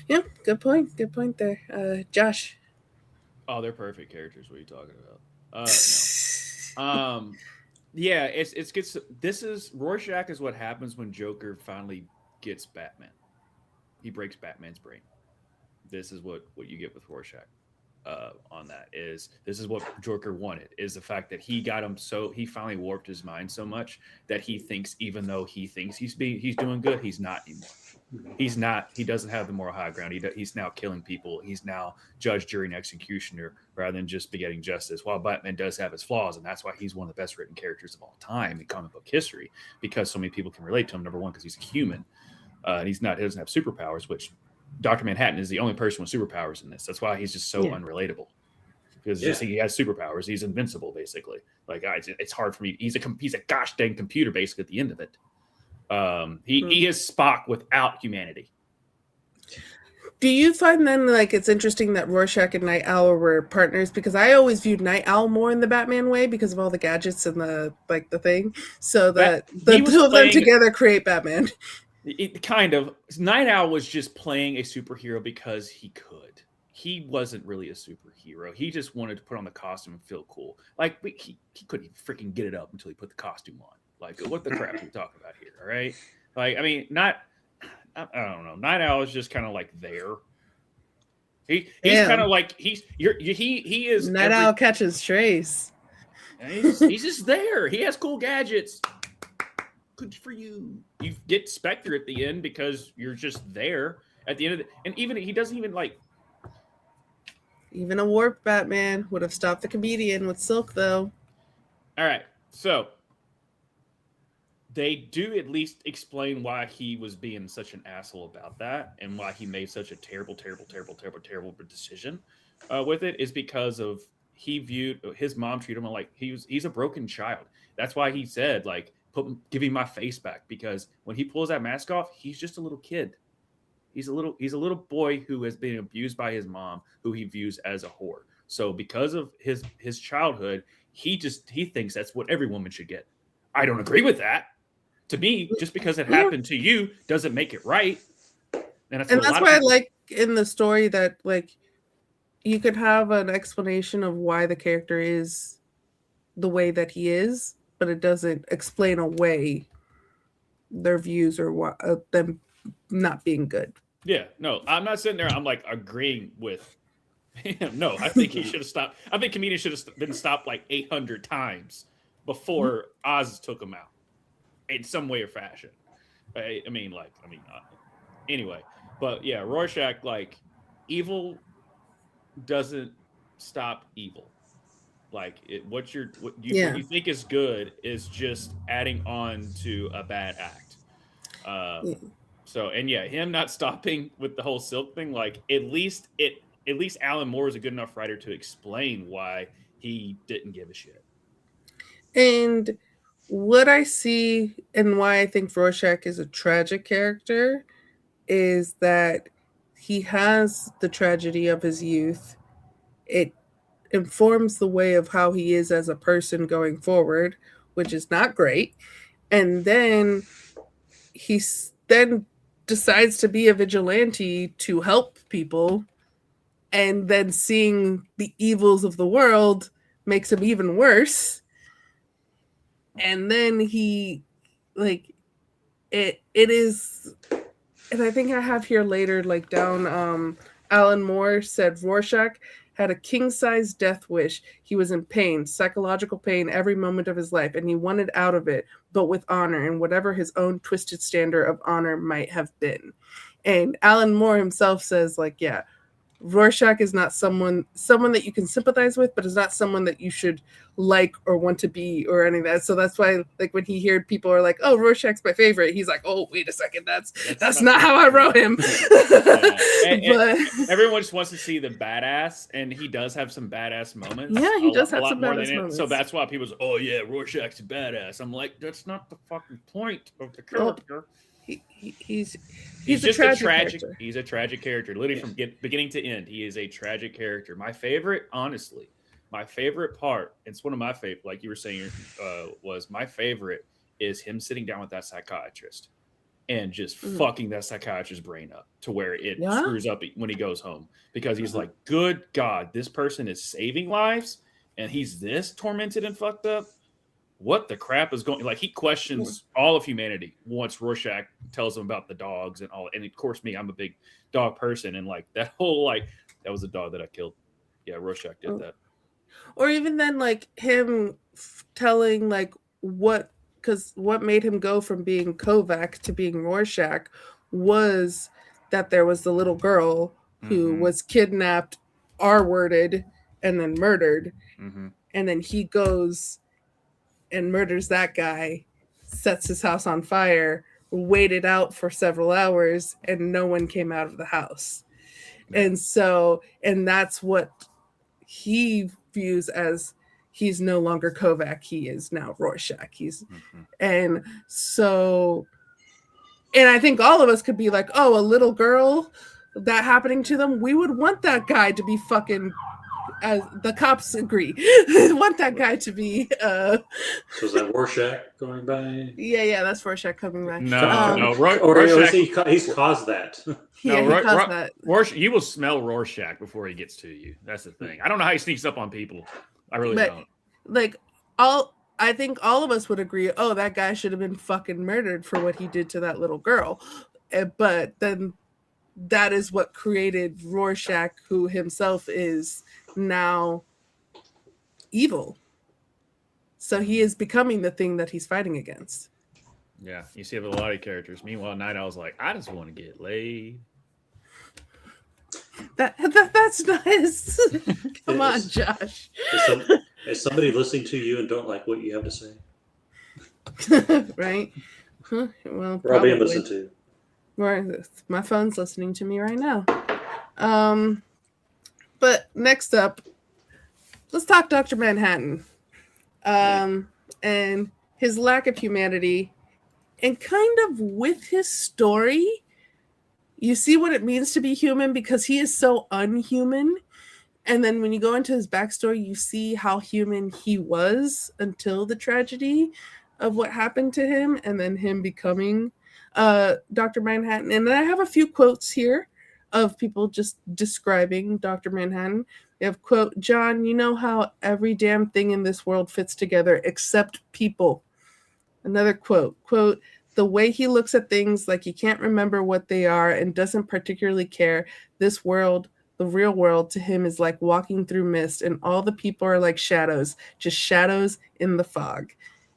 Speaker 3: Yeah, good point there. Josh.
Speaker 1: Oh, they're perfect characters. What are you talking about? No. Yeah, it's gets. This is Rorschach is what happens when Joker finally gets Batman. He breaks Batman's brain. This is what you get with Rorschach. On that is this is what Joker wanted, is the fact that he got him, so he finally warped his mind so much that he thinks, even though he thinks he's doing good, he's not anymore. He's not. He doesn't have the moral high ground. He's now killing people. He's now judge, jury, and executioner rather than just getting justice. While Batman does have his flaws, and that's why he's one of the best written characters of all time in comic book history, because so many people can relate to him. Number one, because he's a human, and he doesn't have superpowers, which Dr. Manhattan is the only person with superpowers in this. That's why he's just so unrelatable. because just he has superpowers. He's invincible, basically. Like it's hard for me. He's a gosh dang computer, basically. At the end of it, he is Spock without humanity.
Speaker 3: Do you find then like it's interesting that Rorschach and Night Owl were partners? Because I always viewed Night Owl more in the Batman way because of all the gadgets and the thing. So that the two of them together create Batman.
Speaker 1: It kind of. Night Owl was just playing a superhero because he could. He wasn't really a superhero. He just wanted to put on the costume and feel cool. Like he couldn't even freaking get it up until he put the costume on. Like what the crap are we talking about here? All right. Like I mean, I don't know. Night Owl is just kind of like there. He's kind of like he is.
Speaker 3: Night Owl catches strays.
Speaker 1: He's just there. He has cool gadgets. Good for you. You get Spectre at the end because you're just there at the end of and even he doesn't even like.
Speaker 3: Even a warp Batman would have stopped the comedian with Silk, though.
Speaker 1: All right, so they do at least explain why he was being such an asshole about that and why he made such a terrible decision with it is because of he viewed his mom treated him like he's a broken child. That's why he said like give me my face back, because when he pulls that mask off, he's just a little kid. He's a little boy who has been abused by his mom, who he views as a whore. So because of his childhood, he thinks that's what every woman should get. I don't agree with that. To me, just because it happened to you doesn't make it right. And that's
Speaker 3: why I like in the story that like you could have an explanation of why the character is the way that he is, but it doesn't explain away their views or what them not being good.
Speaker 1: Yeah, no, I'm not sitting there. I'm like agreeing with him. No, I think he should have stopped. I think comedians should have been stopped like 800 times before Oz took him out in some way or fashion. Anyway, but yeah, Rorschach, like evil doesn't stop evil. Like what you think is good is just adding on to a bad act. So, and yeah, him not stopping with the whole Silk thing, like at least Alan Moore is a good enough writer to explain why he didn't give a shit.
Speaker 3: And what I see and why I think Rorschach is a tragic character is that he has the tragedy of his youth. It informs the way of how he is as a person going forward, which is not great. And then he decides to be a vigilante to help people, and then seeing the evils of the world makes him even worse. And then he like it is, and I think I have here later like down Alan Moore said Rorschach had a king-size death wish. He was in pain, psychological pain every moment of his life, and he wanted out of it, but with honor and whatever his own twisted standard of honor might have been. And Alan Moore himself says, like, yeah, Rorschach is not someone that you can sympathize with, but is not someone that you should like or want to be or any of that. So that's why, like, when he heard people are like, "Oh, Rorschach's my favorite," he's like, "Oh, wait a second, that's not how I wrote him."
Speaker 1: and everyone just wants to see the badass, and he does have some badass moments.
Speaker 3: Yeah, he does have some badass moments.
Speaker 1: So that's why people say, "Oh yeah, Rorschach's a badass." I'm like, that's not the fucking point of the character.
Speaker 3: He's
Speaker 1: just a tragic. He's a tragic character, literally from beginning to end. He is a tragic character. My favorite, honestly, my favorite part. It's one of my favorite. Like you were saying, was my favorite is him sitting down with that psychiatrist and just fucking that psychiatrist's brain up to where it screws up when he goes home, because he's like, "Good God, this person is saving lives, and he's this tormented and fucked up. What the crap is going?" Like, he questions all of humanity once Rorschach tells him about the dogs and all. And of course, I'm a big dog person, and like that whole that was a dog that I killed. Yeah, Rorschach did that.
Speaker 3: Or even then, like him telling like what made him go from being Kovac to being Rorschach was that there was the little girl who was kidnapped, R-worded, and then murdered, and then he goes and murders that guy, sets his house on fire, waited out for several hours, and no one came out of the house. And that's what he views as he's no longer Kovac, he is now Rorschach. And so, and I think all of us could be like, oh, a little girl, that happening to them, we would want that guy to be fucking, as the cops agree, want that guy to be
Speaker 2: So is that Rorschach going by?
Speaker 3: Yeah, that's Rorschach coming by.
Speaker 1: No,
Speaker 2: Rorschach, he's caused that.
Speaker 3: Yeah, he caused that.
Speaker 1: Rorschach, you will smell Rorschach before he gets to you. That's the thing. I don't know how he sneaks up on people. I really don't.
Speaker 3: Like, I think all of us would agree, oh, that guy should have been fucking murdered for what he did to that little girl. But then that is what created Rorschach, who himself is now evil. So he is becoming the thing that he's fighting against.
Speaker 1: Yeah, you see it with a lot of characters. Meanwhile, Night Owl's like, I just want to get laid.
Speaker 3: That's nice. Come on, Josh.
Speaker 2: Is somebody listening to you and don't like what you have to say?
Speaker 3: Right? Well,
Speaker 2: we're all being listened to.
Speaker 3: My phone's listening to me right now. But next up, let's talk Dr. Manhattan. And his lack of humanity, and kind of with his story, you see what it means to be human, because he is so unhuman. And then when you go into his backstory, you see how human he was until the tragedy of what happened to him, and then him becoming Dr. Manhattan. And I have a few quotes here of people just describing Dr. Manhattan. They have, quote, John, you know how every damn thing in this world fits together except people. Another quote, the way he looks at things like he can't remember what they are and doesn't particularly care. This world, the real world, to him is like walking through mist, and all the people are like shadows, just shadows in the fog.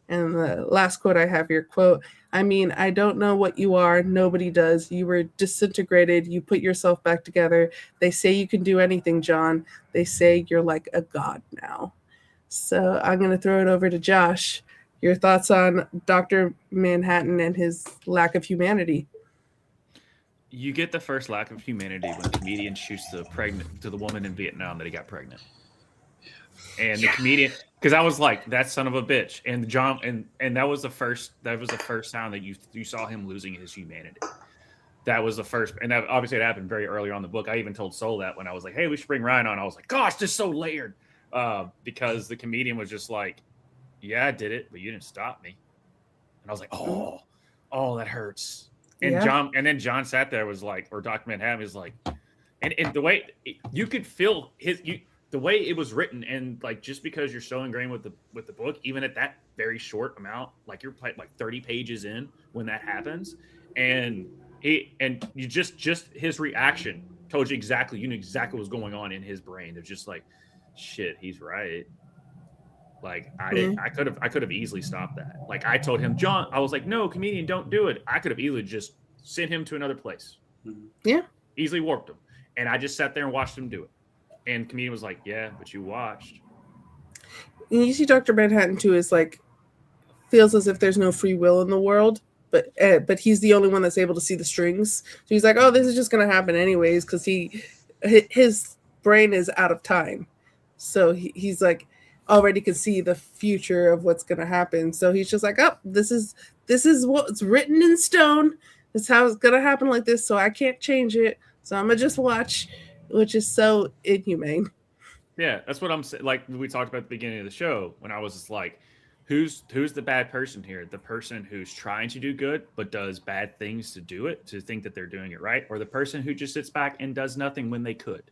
Speaker 3: And the last quote I have here, quote, I mean, I don't know what you are. Nobody does. You were disintegrated. You put yourself back together. They say you can do anything, John. They say you're like a god now. So I'm going to throw it over to Josh. Your thoughts on Dr. Manhattan and his lack of humanity?
Speaker 1: You get the first lack of humanity when the comedian shoots the woman in Vietnam that he got pregnant. And the comedian, because I was like, that son of a bitch. And John, and that was the first time that you saw him losing his humanity. That was the first, and that, obviously it happened very early on in the book. I even told Soul that when I was like, hey, we should bring Ryan on. I was like, gosh, this is so layered. Because the comedian was just like, yeah, I did it, but you didn't stop me. And I was like, oh, that hurts. And then John sat there, was like, or Dr. Manhattan was like, and the way you could feel the way it was written, and like, just because you're so ingrained with the book, even at that very short amount, like you're like 30 pages in when that happens, and you just his reaction told you exactly, you knew exactly what was going on in his brain. It's just like, shit, he's right. Like I could have easily stopped that. Like I told him, John, I was like, no, comedian, don't do it. I could have easily just sent him to another place.
Speaker 3: Yeah.
Speaker 1: Easily warped him. And I just sat there and watched him do it. And comedian was like, yeah, but you watched.
Speaker 3: And you see Dr. Manhattan too is like, feels as if there's no free will in the world, but he's the only one that's able to see the strings. So he's like, oh, this is just going to happen anyways, because his brain is out of time. So he's like, already can see the future of what's going to happen. So he's just like, oh, this is what's written in stone. This is how it's going to happen like this. So I can't change it. So I'm going to just watch, which is so inhumane.
Speaker 1: Yeah, that's what I'm saying. Like we talked about at the beginning of the show, when I was just like, who's the bad person here? The person who's trying to do good, but does bad things to do it, to think that they're doing it right? Or the person who just sits back and does nothing when they could?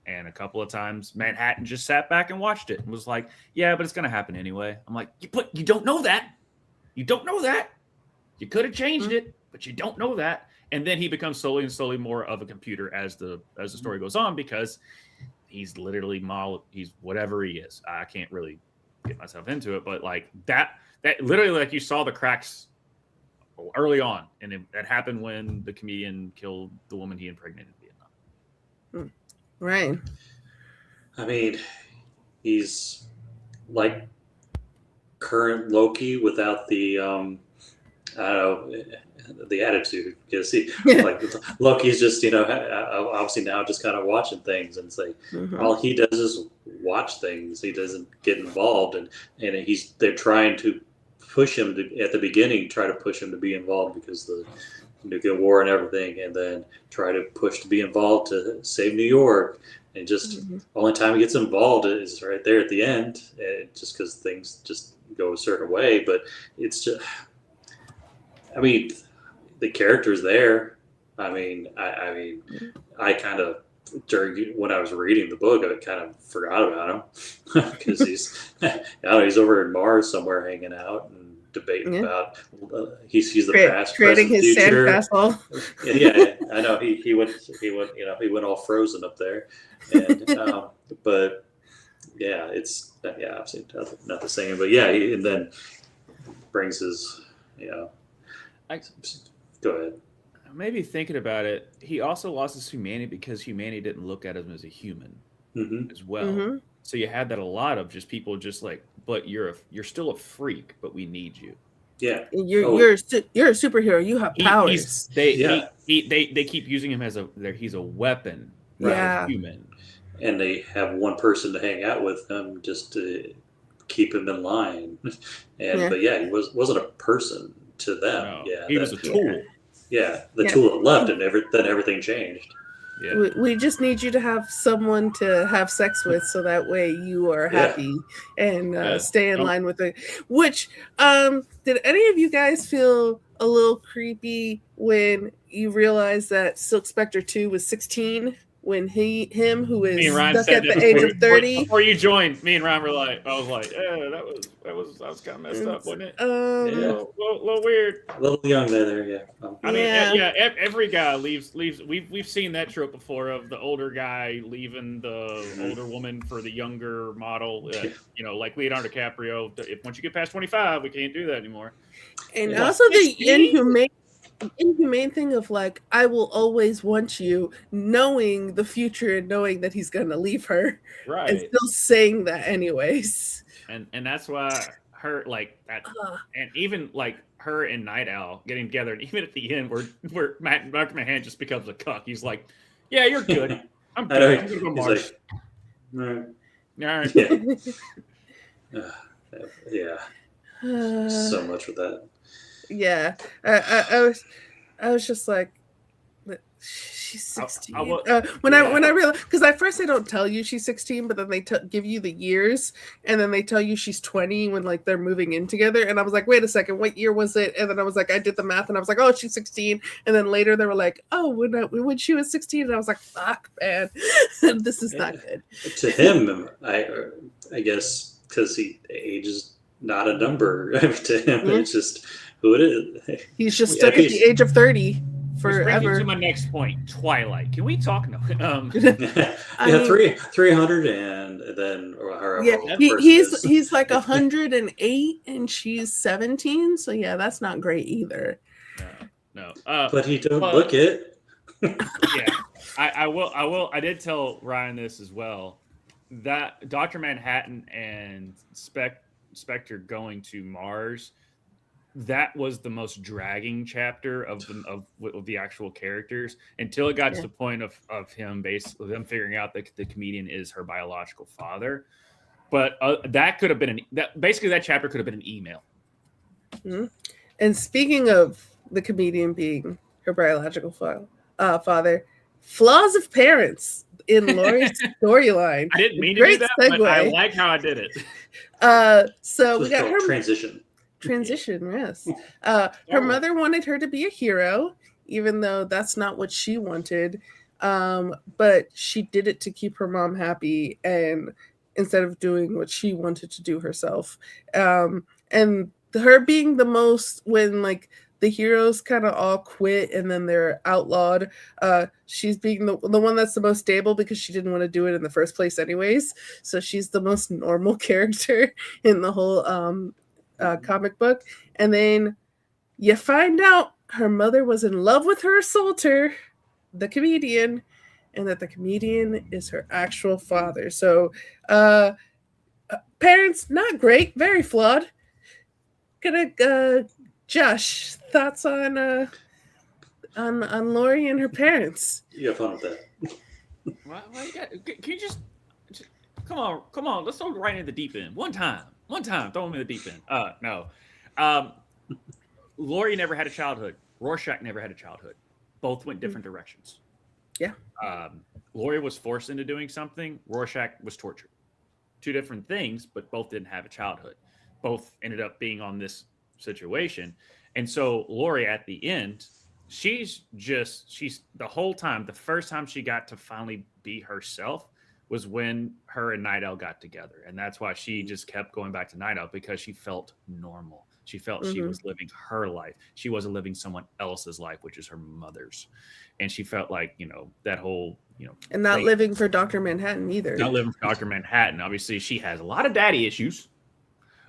Speaker 1: And a couple of times, Manhattan just sat back and watched it and was like, yeah, but it's going to happen anyway. I'm like, but you don't know that. You don't know that. You could have changed it, but you don't know that. And then he becomes slowly more of a computer as the story goes on, because he's literally he's whatever he is. I can't really get myself into it, but like that literally, like, you saw the cracks early on, and that happened when the comedian killed the woman he impregnated in Vietnam.
Speaker 3: Right.
Speaker 2: I mean, he's like current Loki without the, I don't know, the attitude, because like Loki's just obviously now just kind of watching things, and it's like all he does is watch things. He doesn't get involved, and they're trying to push him to, at the beginning, try to push him to be involved because the nuclear war and everything, and then try to push to be involved to save New York. And just only time he gets involved is right there at the end, just because things just go a certain way. But it's just, I mean, the character's there. I mean, I kind of, when I was reading the book, I kind of forgot about him because he's over in Mars somewhere hanging out and debating about he's the past,
Speaker 3: creating
Speaker 2: present,
Speaker 3: his
Speaker 2: future.
Speaker 3: sandcastle.
Speaker 2: Yeah, I know he went all frozen up there, and but yeah, it's obviously not the same, but yeah, and then brings his go ahead.
Speaker 1: Maybe thinking about it, he also lost his humanity because humanity didn't look at him as a human as well. So you had that a lot of just people just like, but you're still a freak, but we need you.
Speaker 2: Yeah,
Speaker 3: you're a superhero. You have powers.
Speaker 1: They keep using him as he's a weapon,
Speaker 3: yeah,
Speaker 1: human.
Speaker 2: And they have one person to hang out with him just to keep him in line. But he wasn't a person to them.
Speaker 1: No,
Speaker 2: yeah,
Speaker 1: he was a tool.
Speaker 2: Yeah, the tool that left, and then everything changed.
Speaker 1: Yeah.
Speaker 3: We just need you to have someone to have sex with, so that way you are happy and stay in line with it. Which, did any of you guys feel a little creepy when you realized that Silk Spectre 2 was 16? When who is stuck at the age of 30.
Speaker 1: Before you joined, me and Ryan were like, I was like, yeah, that was kind of messed up, wasn't it?
Speaker 2: A
Speaker 1: little weird.
Speaker 2: A little young there, yeah.
Speaker 1: I mean, every guy leaves. We've seen that trope before of the older guy leaving the older woman for the younger model. Like Leonardo DiCaprio. Once you get past 25, we can't do that anymore.
Speaker 3: And also the inhumane thing of like, I will always want you, knowing the future and knowing that he's gonna leave her,
Speaker 1: right,
Speaker 3: and still saying that anyways.
Speaker 1: And that's why her like that, and even like her and Night Owl getting together, and even at the end where Dr. Mahan just becomes a cuck. He's like, "Yeah, you're good. I'm good. I'm gonna go Mars."
Speaker 2: Like, all right. Yeah. So much with that.
Speaker 3: Yeah, I was just like, she's 16. When I realized, because at first they don't tell you she's 16, but then they give you the years, and then they tell you she's 20 when like they're moving in together. And I was like, wait a second, what year was it? And then I was like, I did the math, and I was like, oh, she's 16. And then later they were like, oh, when she was 16, and I was like, fuck, man, this is not good.
Speaker 2: To him, I guess because age is not a number. To him, it's just who it is.
Speaker 3: He's just stuck at the age of 30 forever.
Speaker 1: To my next point, Twilight. Can we talk now?
Speaker 2: 300 and then
Speaker 3: he's like 108 and she's 17. So yeah, that's not great either.
Speaker 1: No.
Speaker 2: But he don't look it.
Speaker 1: Yeah, I will. I did tell Ryan this as well. That Dr. Manhattan and Spectre going to Mars, that was the most dragging chapter of the actual characters until it got to the point of them figuring out that the comedian is her biological father. But that could have been that chapter could have been an email.
Speaker 3: Mm-hmm. And speaking of the comedian being her biological father, flaws of parents in Laurie's storyline.
Speaker 1: I didn't mean to do that, but I like how I did it.
Speaker 2: So we got her transition,
Speaker 3: yes. Her mother wanted her to be a hero, even though that's not what she wanted. But she did it to keep her mom happy, and instead of doing what she wanted to do herself. And her being the most, when like the heroes kind of all quit and then they're outlawed, she's being the one that's the most stable because she didn't want to do it in the first place anyways. So she's the most normal character in the whole comic book. And then you find out her mother was in love with her assaulter, the comedian, and that the comedian is her actual father. So parents, not great, very flawed. Gonna Josh, thoughts on Lori and her parents?
Speaker 2: You have fun with that.
Speaker 1: Well, can you just come on? Let's throw right into the deep end. One time, throw him in the deep end. No. Lori never had a childhood. Rorschach never had a childhood. Both went different directions.
Speaker 3: Yeah.
Speaker 1: Lori was forced into doing something. Rorschach was tortured. Two different things, but both didn't have a childhood. Both ended up being on this situation. And so Lori at the end, she's the whole time, the first time she got to finally be herself was when her and Night Owl got together. And that's why she just kept going back to Night Owl, because she felt normal. She felt she was living her life. She wasn't living someone else's life, which is her mother's. And she felt like, that whole,
Speaker 3: and not living for Dr. Manhattan either.
Speaker 1: Not living for Dr. Manhattan. Obviously, she has a lot of daddy issues.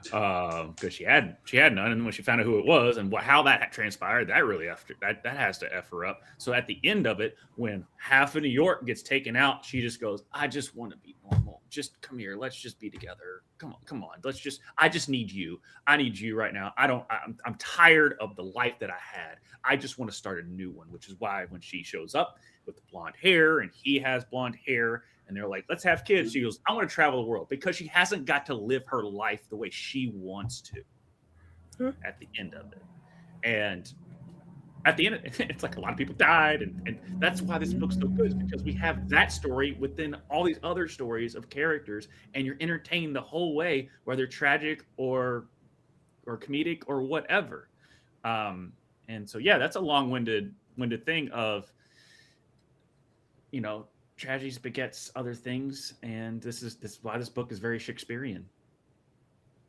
Speaker 1: Because she had none, and when she found out who it was and how that transpired, that really that has to F her up. So at the end of it, when half of New York gets taken out, she just goes, "I just want to be normal. Just come here. Let's just be together. Come on. I just need you. I need you right now. I'm tired of the life that I had. I just want to start a new one." Which is why when she shows up with the blonde hair and he has blonde hair, and they're like, "Let's have kids," she goes, "I want to travel the world," because she hasn't got to live her life the way she wants to at the end of it. And at the end, it's like a lot of people died. And that's why this book's so good, is because we have that story within all these other stories of characters, and you're entertained the whole way, whether tragic or comedic or whatever. And so, yeah, that's a long-winded thing of, tragedies begets other things, and this is why this book is very Shakespearean.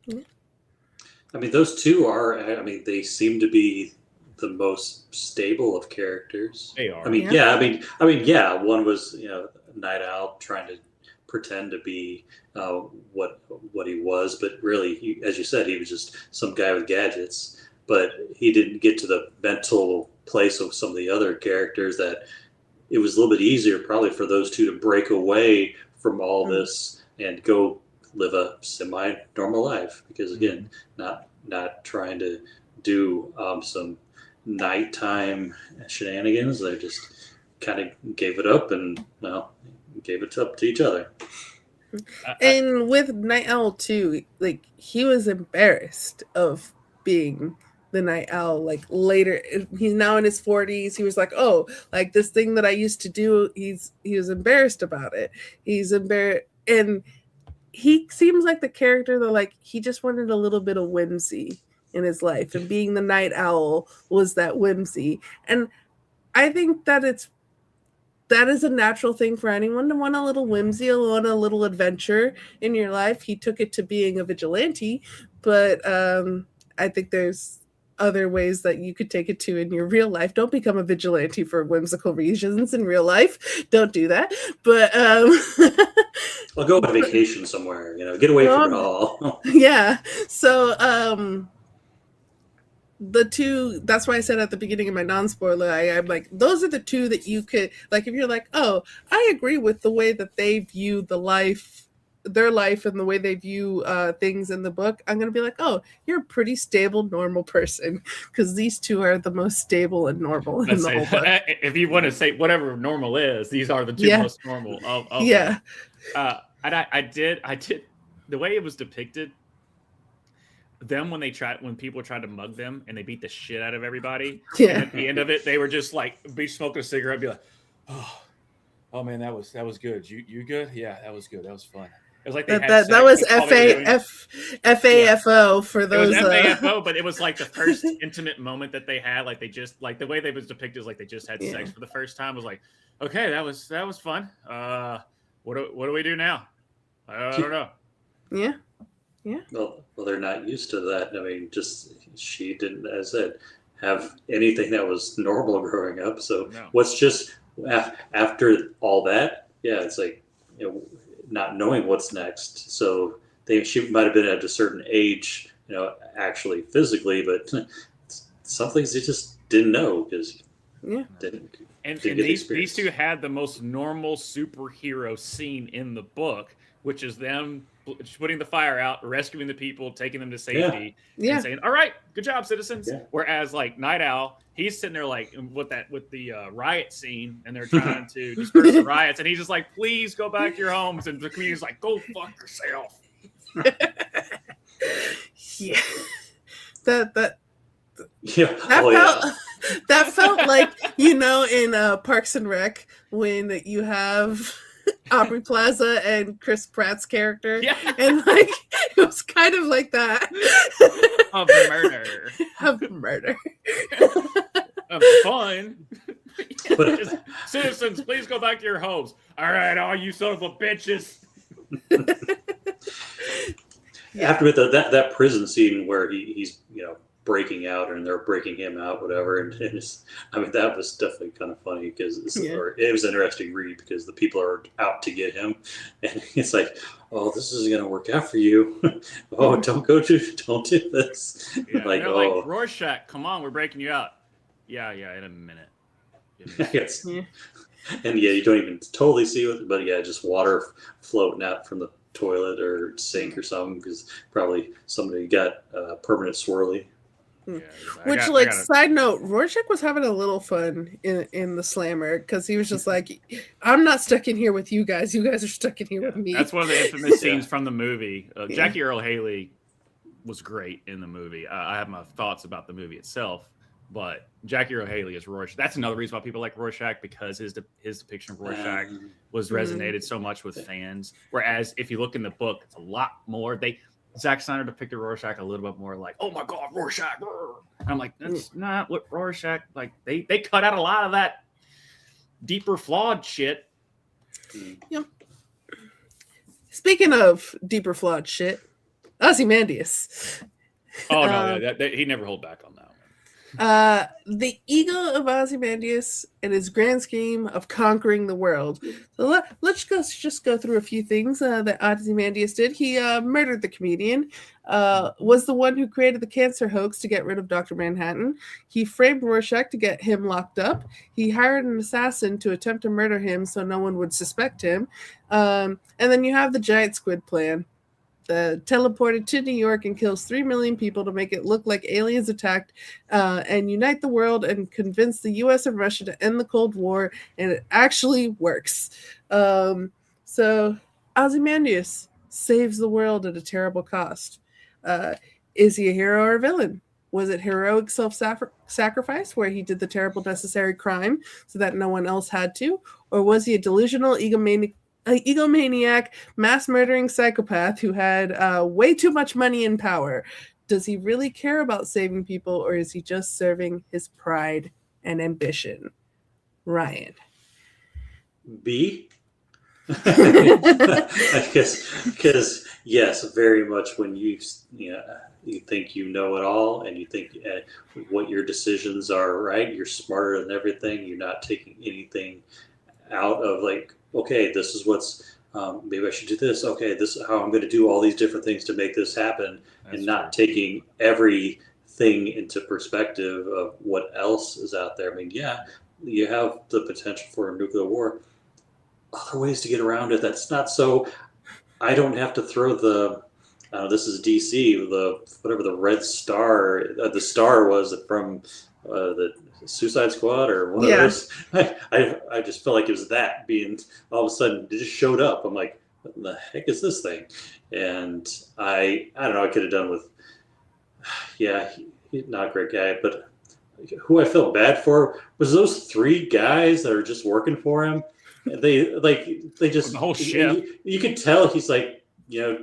Speaker 2: I mean, those two they seem to be the most stable of characters.
Speaker 1: They are.
Speaker 2: One was, Night Owl trying to pretend to be what he was, but really, as you said, he was just some guy with gadgets. But he didn't get to the mental place of some of the other characters that it was a little bit easier probably for those two to break away from all this and go live a semi-normal life, because again, not trying to do some nighttime shenanigans. They just kind of gave it up and gave it up to each other.
Speaker 3: And with Night Owl too, like, he was embarrassed of being the Night Owl. Like, later, he's now in his 40s. He was like, "Oh, like, this thing that I used to do," he was embarrassed about it. He's embarrassed, and he seems like the character that, like, he just wanted a little bit of whimsy in his life, and being the Night Owl was that whimsy. And I think that is a natural thing for anyone to want a little whimsy, want a little adventure in your life. He took it to being a vigilante, but I think there's other ways that you could take it to in your real life. Don't become a vigilante for whimsical reasons in real life. Don't do that. But
Speaker 2: I'll go on vacation somewhere, get away from it all.
Speaker 3: Yeah. So the two, that's why I said at the beginning of my non-spoiler, I'm like, those are the two that you could, like, if you're like, "Oh, I agree with the way that they view their life and the way they view things in the book," I'm going to be like, "Oh, you're a pretty stable, normal person," because these two are the most stable and normal in the whole book.
Speaker 1: If you want to say whatever normal is, these are the two most normal of
Speaker 3: yeah.
Speaker 1: And I did the way it was depicted. Them when people tried to mug them and they beat the shit out of everybody.
Speaker 3: Yeah.
Speaker 1: And at the end of it, they were just like, be smoking a cigarette, be like, "Oh man, that was good. You good? Yeah, that was good. That was fun." It was like they had
Speaker 3: that was FAFO for those.
Speaker 1: It was FAFO, but it was like the first intimate moment that they had. Like, they just, like, the way they was depicted is like they just had sex for the first time. It was like, okay, that was fun. What do we do now? I don't know.
Speaker 3: Yeah. Yeah.
Speaker 2: Well, they're not used to that. I mean, she didn't, as I said, have anything that was normal growing up. So what's just after all that? Yeah, it's like, not knowing what's next. So she might have been at a certain age, actually physically, but some things they just didn't know because didn't.
Speaker 1: And these two had the most normal superhero scene in the book, which is them putting the fire out, rescuing the people, taking them to safety,
Speaker 3: Yeah.
Speaker 1: and saying, "All right, good job, citizens."
Speaker 2: Yeah.
Speaker 1: Whereas like Night Owl, he's sitting there like with the riot scene, and they're trying to disperse the riots, and he's just like, "Please go back to your homes," and the community's like, "Go fuck yourself."
Speaker 3: Yeah. That
Speaker 2: Yeah.
Speaker 3: that felt like, you know, in Parks and Rec when you have Aubrey Plaza and Chris Pratt's character,
Speaker 1: Yeah.
Speaker 3: and like it was kind of like that
Speaker 1: Of murder.
Speaker 3: of murder.
Speaker 1: Of fun.
Speaker 2: But-
Speaker 1: Just, citizens, please go back to your homes. All right, all you son of a bitches.
Speaker 2: After that prison scene where he's breaking out and they're breaking him out, whatever, and that was definitely kind of funny because it was an interesting read because the people are out to get him, and it's like, oh, this isn't gonna work out for you. Oh, don't do this.
Speaker 1: Yeah,
Speaker 2: like,
Speaker 1: they're
Speaker 2: oh,
Speaker 1: like, Rorschach, come on, we're breaking you out. Yeah, in a minute.
Speaker 2: yes.
Speaker 3: Yeah.
Speaker 2: And you don't even totally see it, but just water floating out from the toilet or sink or something because probably somebody got permanent swirly.
Speaker 1: Yeah,
Speaker 3: Side note, Rorschach was having a little fun in the Slammer because he was just like, I'm not stuck in here with you guys are stuck in here with me.
Speaker 1: That's one of the infamous scenes from the movie. Jackie Earle Haley was great in the movie. I have my thoughts about the movie itself, but Jackie Earle Haley is Rorschach. That's another reason why people like Rorschach, because his depiction of Rorschach was resonated so much with fans. Whereas if you look in the book, it's a lot more. Zack Snyder depicted Rorschach a little bit more like, oh my God, Rorschach. And I'm like, that's not what Rorschach, like they cut out a lot of that deeper flawed shit.
Speaker 3: Yeah. Speaking of deeper flawed shit, Ozymandias.
Speaker 1: Oh no, he never hold back on that one.
Speaker 3: The ego of Ozymandias and his grand scheme of conquering the world. So let's just go through a few things that Ozymandias did. He murdered the comedian, was the one who created the cancer hoax to get rid of Dr. Manhattan. He framed Rorschach to get him locked up. He hired an assassin to attempt to murder him so no one would suspect him. And then you have the giant squid plan. Teleported to New York and kills 3 million people to make it look like aliens attacked and unite the world and convince the US and Russia to end the Cold War, and it actually works. So Ozymandias saves the world at a terrible cost. Is he a hero or a villain? Was it heroic self-sacrifice where he did the terrible necessary crime so that no one else had to? Or was he a delusional egomaniac, mass-murdering psychopath who had way too much money and power? Does he really care about saving people, or is he just serving his pride and ambition? Ryan.
Speaker 2: B? I guess because yes, very much when you think you know it all and you think what your decisions are right, you're smarter than everything. You're not taking anything out of like, okay, this is what's maybe I should do this. Okay, this is how I'm going to do all these different things to make this happen, and not taking everything into perspective of what else is out there. I mean, yeah, you have the potential for a nuclear war. Other ways to get around it. That's not so. I don't have to throw the. This is DC. Whatever the red star, the star was from the Suicide Squad or one of those. I just felt like it was that being all of a sudden it just showed up. I'm like, what the heck is this thing? And I don't know. I could have done with. Yeah, he's not a great guy, but who I felt bad for was those 3 guys that are just working for him. They just
Speaker 1: the whole ship.
Speaker 2: You could tell he's like, they're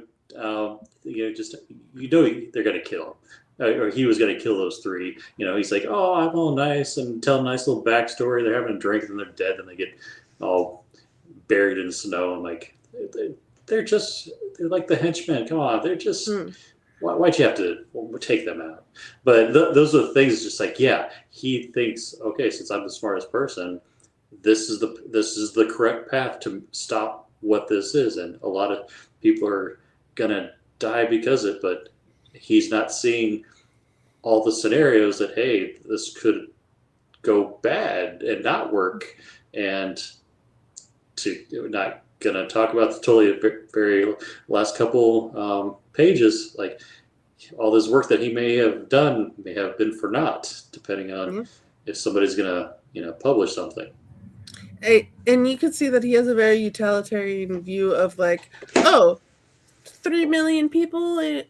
Speaker 2: gonna kill him, or he was gonna kill those 3. He's like, oh, I'm all nice and tell a nice little backstory. They're having a drink and they're dead, and they get all buried in the snow. I'm like, they're like the henchmen. Come on, they're just. Why'd you have to take them out? But those are the things. Just like, yeah, he thinks, okay, since I'm the smartest person, this is the correct path to stop what this is, and a lot of people are gonna die because of it. But he's not seeing all the scenarios that, hey, this could go bad and not work, and to not gonna talk about the totally very last couple pages. Like all this work that he may have done may have been for naught, depending on if somebody's gonna publish something.
Speaker 3: And you can see that he has a very utilitarian view of like, oh, 3 million people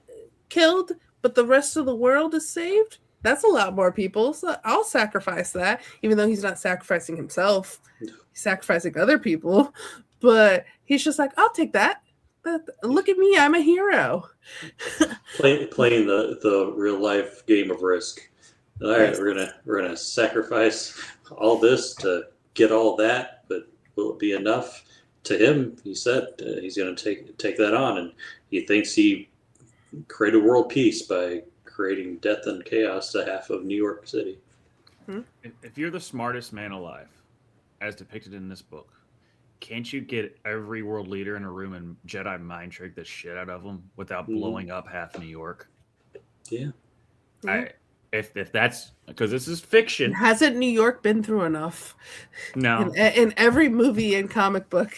Speaker 3: killed, but the rest of the world is saved. That's a lot more people, so I'll sacrifice that, even though he's not sacrificing himself. He's sacrificing other people, but he's just like, I'll take that. Look at me, I'm a hero.
Speaker 2: Playing the real life game of Risk. All right, we're gonna sacrifice all this to get all that, but will it be enough? To him, he said he's going to take that on, and he thinks he created world peace by creating death and chaos to half of New York City.
Speaker 1: If you're the smartest man alive, as depicted in this book, can't you get every world leader in a room and Jedi mind trick the shit out of them without blowing up half New York?
Speaker 2: Yeah.
Speaker 1: If that's because this is fiction.
Speaker 3: Hasn't New York been through enough?
Speaker 1: No.
Speaker 3: In every movie and comic book.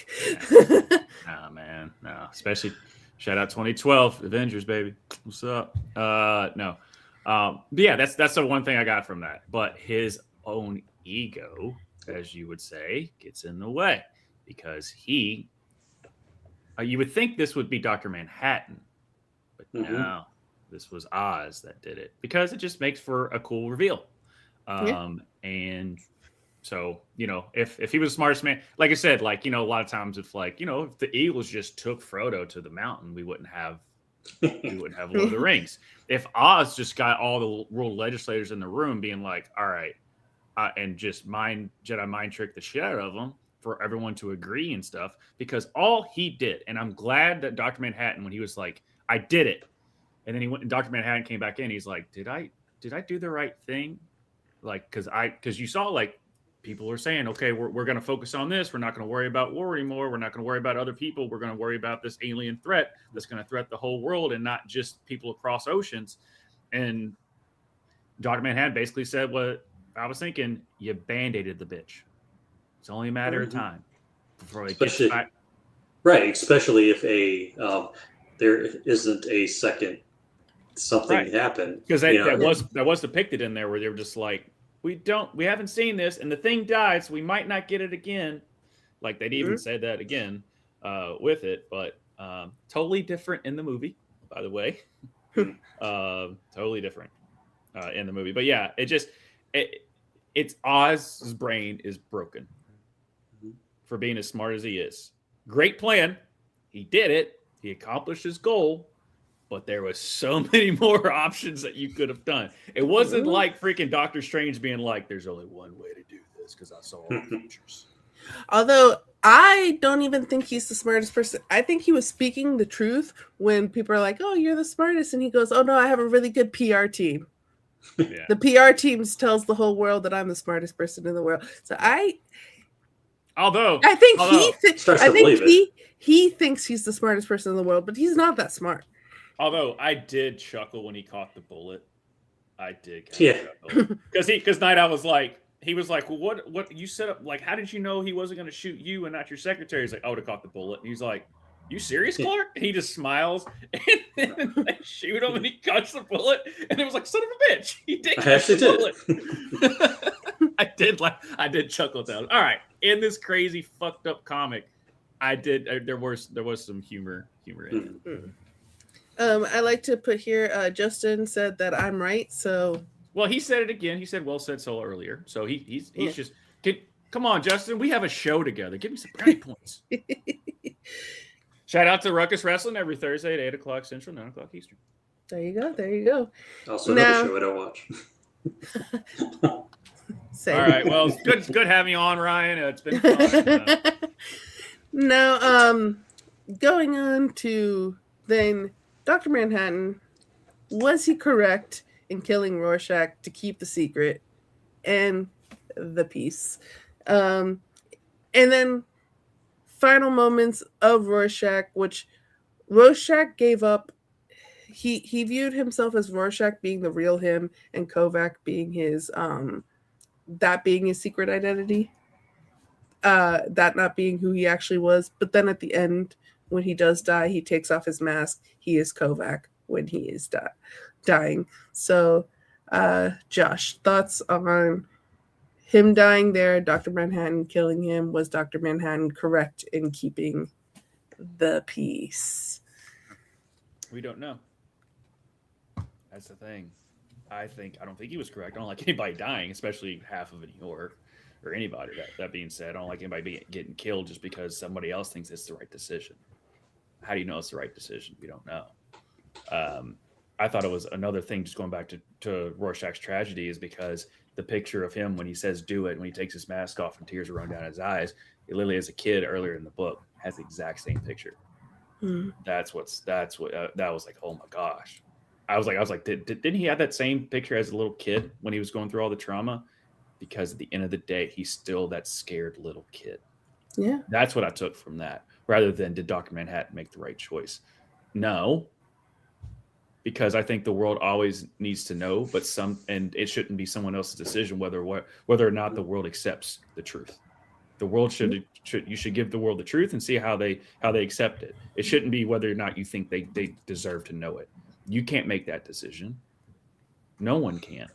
Speaker 1: Nah, man. No. Especially shout out 2012 Avengers, baby. What's up? No. But yeah, that's the one thing I got from that. But his own ego, as you would say, gets in the way because you would think this would be Dr. Manhattan, but no. This was Oz that did it because it just makes for a cool reveal. And so, if he was the smartest man, like I said, like, a lot of times if like, if the Eagles just took Frodo to the mountain, we wouldn't have Lord of the Rings. If Oz just got all the world legislators in the room being like, all right, and just Jedi mind trick the shit out of them for everyone to agree and stuff, because all he did, and I'm glad that Dr. Manhattan, when he was like, I did it. And then he went and Dr. Manhattan came back in. He's like, did I do the right thing? Like, because you saw like people are saying, okay, we're going to focus on this. We're not going to worry about war anymore. We're not going to worry about other people. We're going to worry about this alien threat that's going to threat the whole world and not just people across oceans. And Dr. Manhattan basically said what I was thinking. You band-aided the bitch. It's only a matter of time before it gets back.
Speaker 2: Right, especially if there isn't a second something happened,
Speaker 1: because that was depicted in there where they were just like, we haven't seen this and the thing died, so we might not get it again. Like they'd even said that again with it, but totally different in the movie, by the way. Totally different in the movie, but yeah, it's Oz's brain is broken for being as smart as he is. Great plan, he did it, he accomplished his goal. But there was so many more options that you could have done. It wasn't like freaking Doctor Strange being like, there's only one way to do this because I saw all the futures.
Speaker 3: Although I don't even think he's the smartest person. I think he was speaking the truth when people are like, oh, you're the smartest. And he goes, oh, no, I have a really good PR team. Yeah. The PR team tells the whole world that I'm the smartest person in the world. So I think he thinks he's the smartest person in the world, but he's not that smart.
Speaker 1: Although I did chuckle when he caught the bullet. I did. Because Night Owl was like, well, what you set up? Like, how did you know he wasn't going to shoot you and not your secretary? He's like, I would have caught the bullet. And he's like, you serious, Clark? And he just smiles and then they shoot him and he cuts the bullet. And it was like, son of a bitch. He did catch the bullet. I did chuckle at that. All right. In this crazy fucked up comic, there was some humor in it.
Speaker 3: I like to put here, Justin said that I'm right, so...
Speaker 1: Well, he said it again. He said, well said so earlier. So he's just... Come on, Justin. We have a show together. Give me some brownie points. Shout out to Ruckus Wrestling every Thursday at 8 o'clock Central, 9 o'clock Eastern.
Speaker 3: There you go.
Speaker 2: Also another show I don't watch.
Speaker 3: Same.
Speaker 1: All right. Well, it's good having you on, Ryan. It's been fun.
Speaker 3: Now, going on to then... Dr. Manhattan, was he correct in killing Rorschach to keep the secret and the peace? And then final moments of Rorschach, which Rorschach gave up. He viewed himself as Rorschach being the real him and Kovac being his that being his secret identity. that not being who he actually was. But then at the end, when he does die, he takes off his mask. He is Kovac when he is dying. So, Josh, thoughts on him dying there, Dr. Manhattan killing him? Was Dr. Manhattan correct in keeping the peace?
Speaker 1: We don't know. That's the thing. I don't think he was correct. I don't like anybody dying, especially half of New York or anybody. That being said, I don't like anybody getting killed just because somebody else thinks it's the right decision. How do you know it's the right decision? We don't know. I thought it was another thing, just going back to Rorschach's tragedy, is because the picture of him when he says do it, when he takes his mask off and tears are running down his eyes, it literally as a kid earlier in the book has the exact same picture. That was like, oh my gosh. I was like, didn't he have that same picture as a little kid when he was going through all the trauma? Because at the end of the day, he's still that scared little kid.
Speaker 3: Yeah.
Speaker 1: That's what I took from that, rather than did Dr. Manhattan make the right choice? No, because I think the world always needs to know, and it shouldn't be someone else's decision whether or not the world accepts the truth. The world you should give the world the truth and see how they accept it. It shouldn't be whether or not you think they deserve to know it. You can't make that decision. No one can.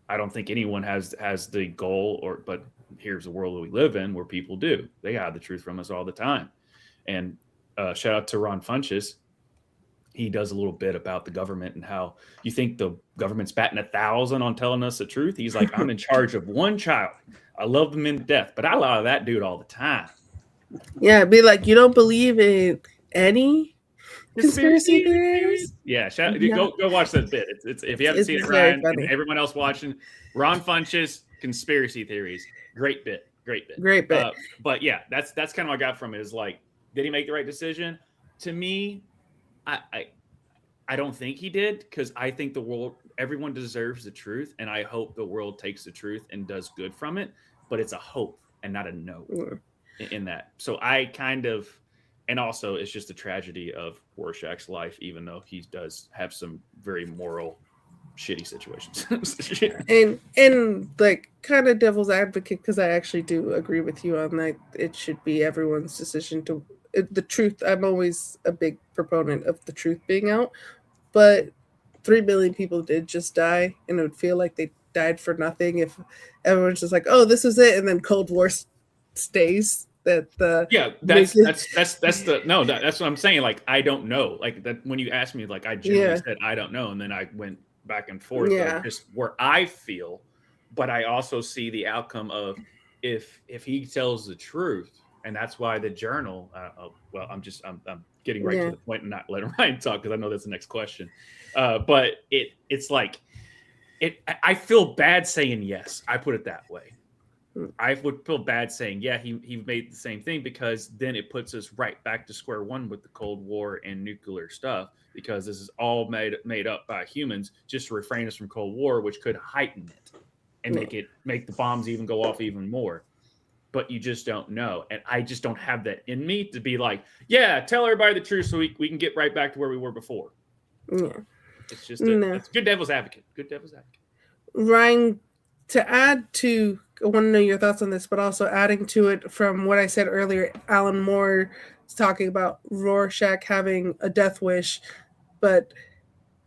Speaker 1: I don't think anyone has the goal, but here's the world that we live in where people do. They hide the truth from us all the time. And shout out to Ron Funches. He does a little bit about the government and how you think the government's batting 1,000 on telling us the truth. He's like, I'm in charge of one child. I love them in death, but I lie to that dude all the time.
Speaker 3: Yeah, be like, you don't believe in any conspiracy theories?
Speaker 1: Yeah, go watch that bit. It's if you haven't seen it, Ryan, and everyone else watching, Ron Funches, conspiracy theories. Great bit. But yeah, that's kind of what I got from it, is like, did he make the right decision? To me, I don't think he did, because I think everyone deserves the truth, and I hope the world takes the truth and does good from it. But it's a hope and not a no in that. So I kind of. And also, it's just a tragedy of Rorschach's life, even though he does have some very moral, shitty situations.
Speaker 3: and like, kind of devil's advocate, because I actually do agree with you on that. It should be everyone's decision to the truth. I'm always a big proponent of the truth being out, but 3 million people did just die, and it would feel like they died for nothing if everyone's just like, oh, this is it, and then Cold War stays. That's what I'm saying. Like, I don't know. Like, that when you asked me, like, I generally said I don't know, and then I went back and forth of just where I feel, but I also see the outcome of if he tells the truth, and that's why the journal. Well, I'm getting right to the point and not letting Ryan talk, because I know that's the next question. But it's like I feel bad saying yes. I put it that way. I would feel bad saying, yeah, he made the same thing, because then it puts us right back to square one with the Cold War and nuclear stuff, because this is all made up by humans just to refrain us from Cold War, which could heighten it and make the bombs even go off even more. But you just don't know. And I just don't have that in me to be like, yeah, tell everybody the truth so we can get right back to where we were before. Yeah.
Speaker 1: It's just it's good devil's advocate. Good devil's advocate.
Speaker 3: Ryan, to add to, I want to know your thoughts on this, but also adding to it from what I said earlier, Alan Moore is talking about Rorschach having a death wish, but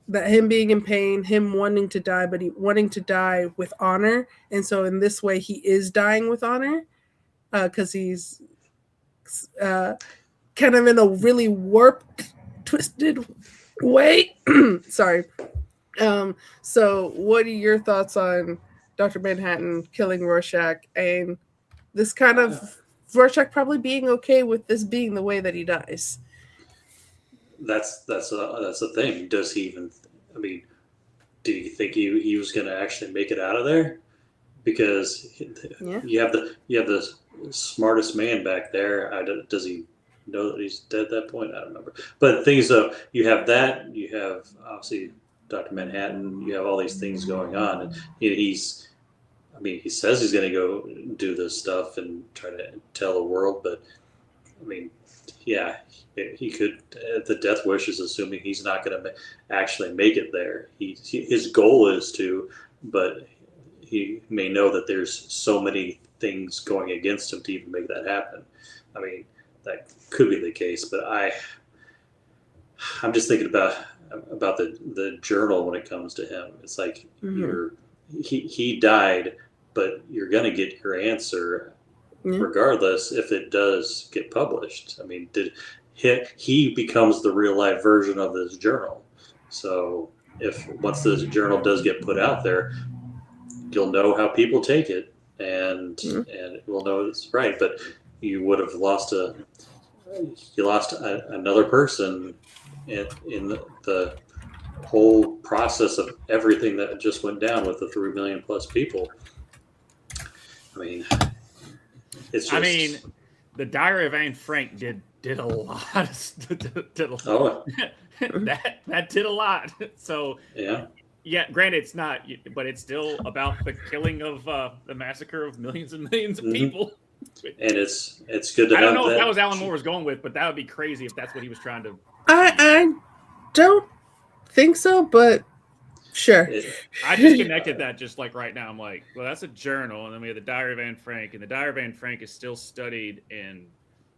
Speaker 3: that him being in pain, him wanting to die, but he wanting to die with honor. And so in this way, he is dying with honor, because he's kind of in a really warped, twisted way. Sorry. So what are your thoughts on Dr. Manhattan killing Rorschach, and this kind of Rorschach probably being okay with this being the way that he dies?
Speaker 2: That's a thing. Does he even? I mean, do you think he was going to actually make it out of there? Because you have the smartest man back there. Does he know that he's dead at that point? I don't remember. But the thing is, though, you have that. You have obviously Dr. Manhattan. You have all these things going on, and he says he's going to go do this stuff and try to tell the world, but I mean, yeah, he could. The death wish is assuming he's not going to actually make it there. His goal is to, but he may know that there's so many things going against him to even make that happen. I mean, that could be the case, but I'm just thinking about the journal when it comes to him. It's like he died, but you're gonna get your answer regardless if it does get published. I mean, he becomes the real life version of this journal. So if once this journal does get put out there, you'll know how people take it, and we'll know it's right. But you would have lost another person in the whole process of everything that just went down with the 3 million plus people. I mean, it's just.
Speaker 1: I mean, the Diary of Anne Frank did a lot. That did a lot. So yeah. Granted, it's not, but it's still about the killing of the massacre of millions and millions of people.
Speaker 2: And it's good to.
Speaker 1: I don't know if that was Alan Moore was going with, but that would be crazy if that's what he was trying to.
Speaker 3: I don't think so, but sure.
Speaker 1: I just connected that just like right now. I'm like, well, that's a journal, and then we have the Diary of Anne Frank, and the Diary of Anne Frank is still studied and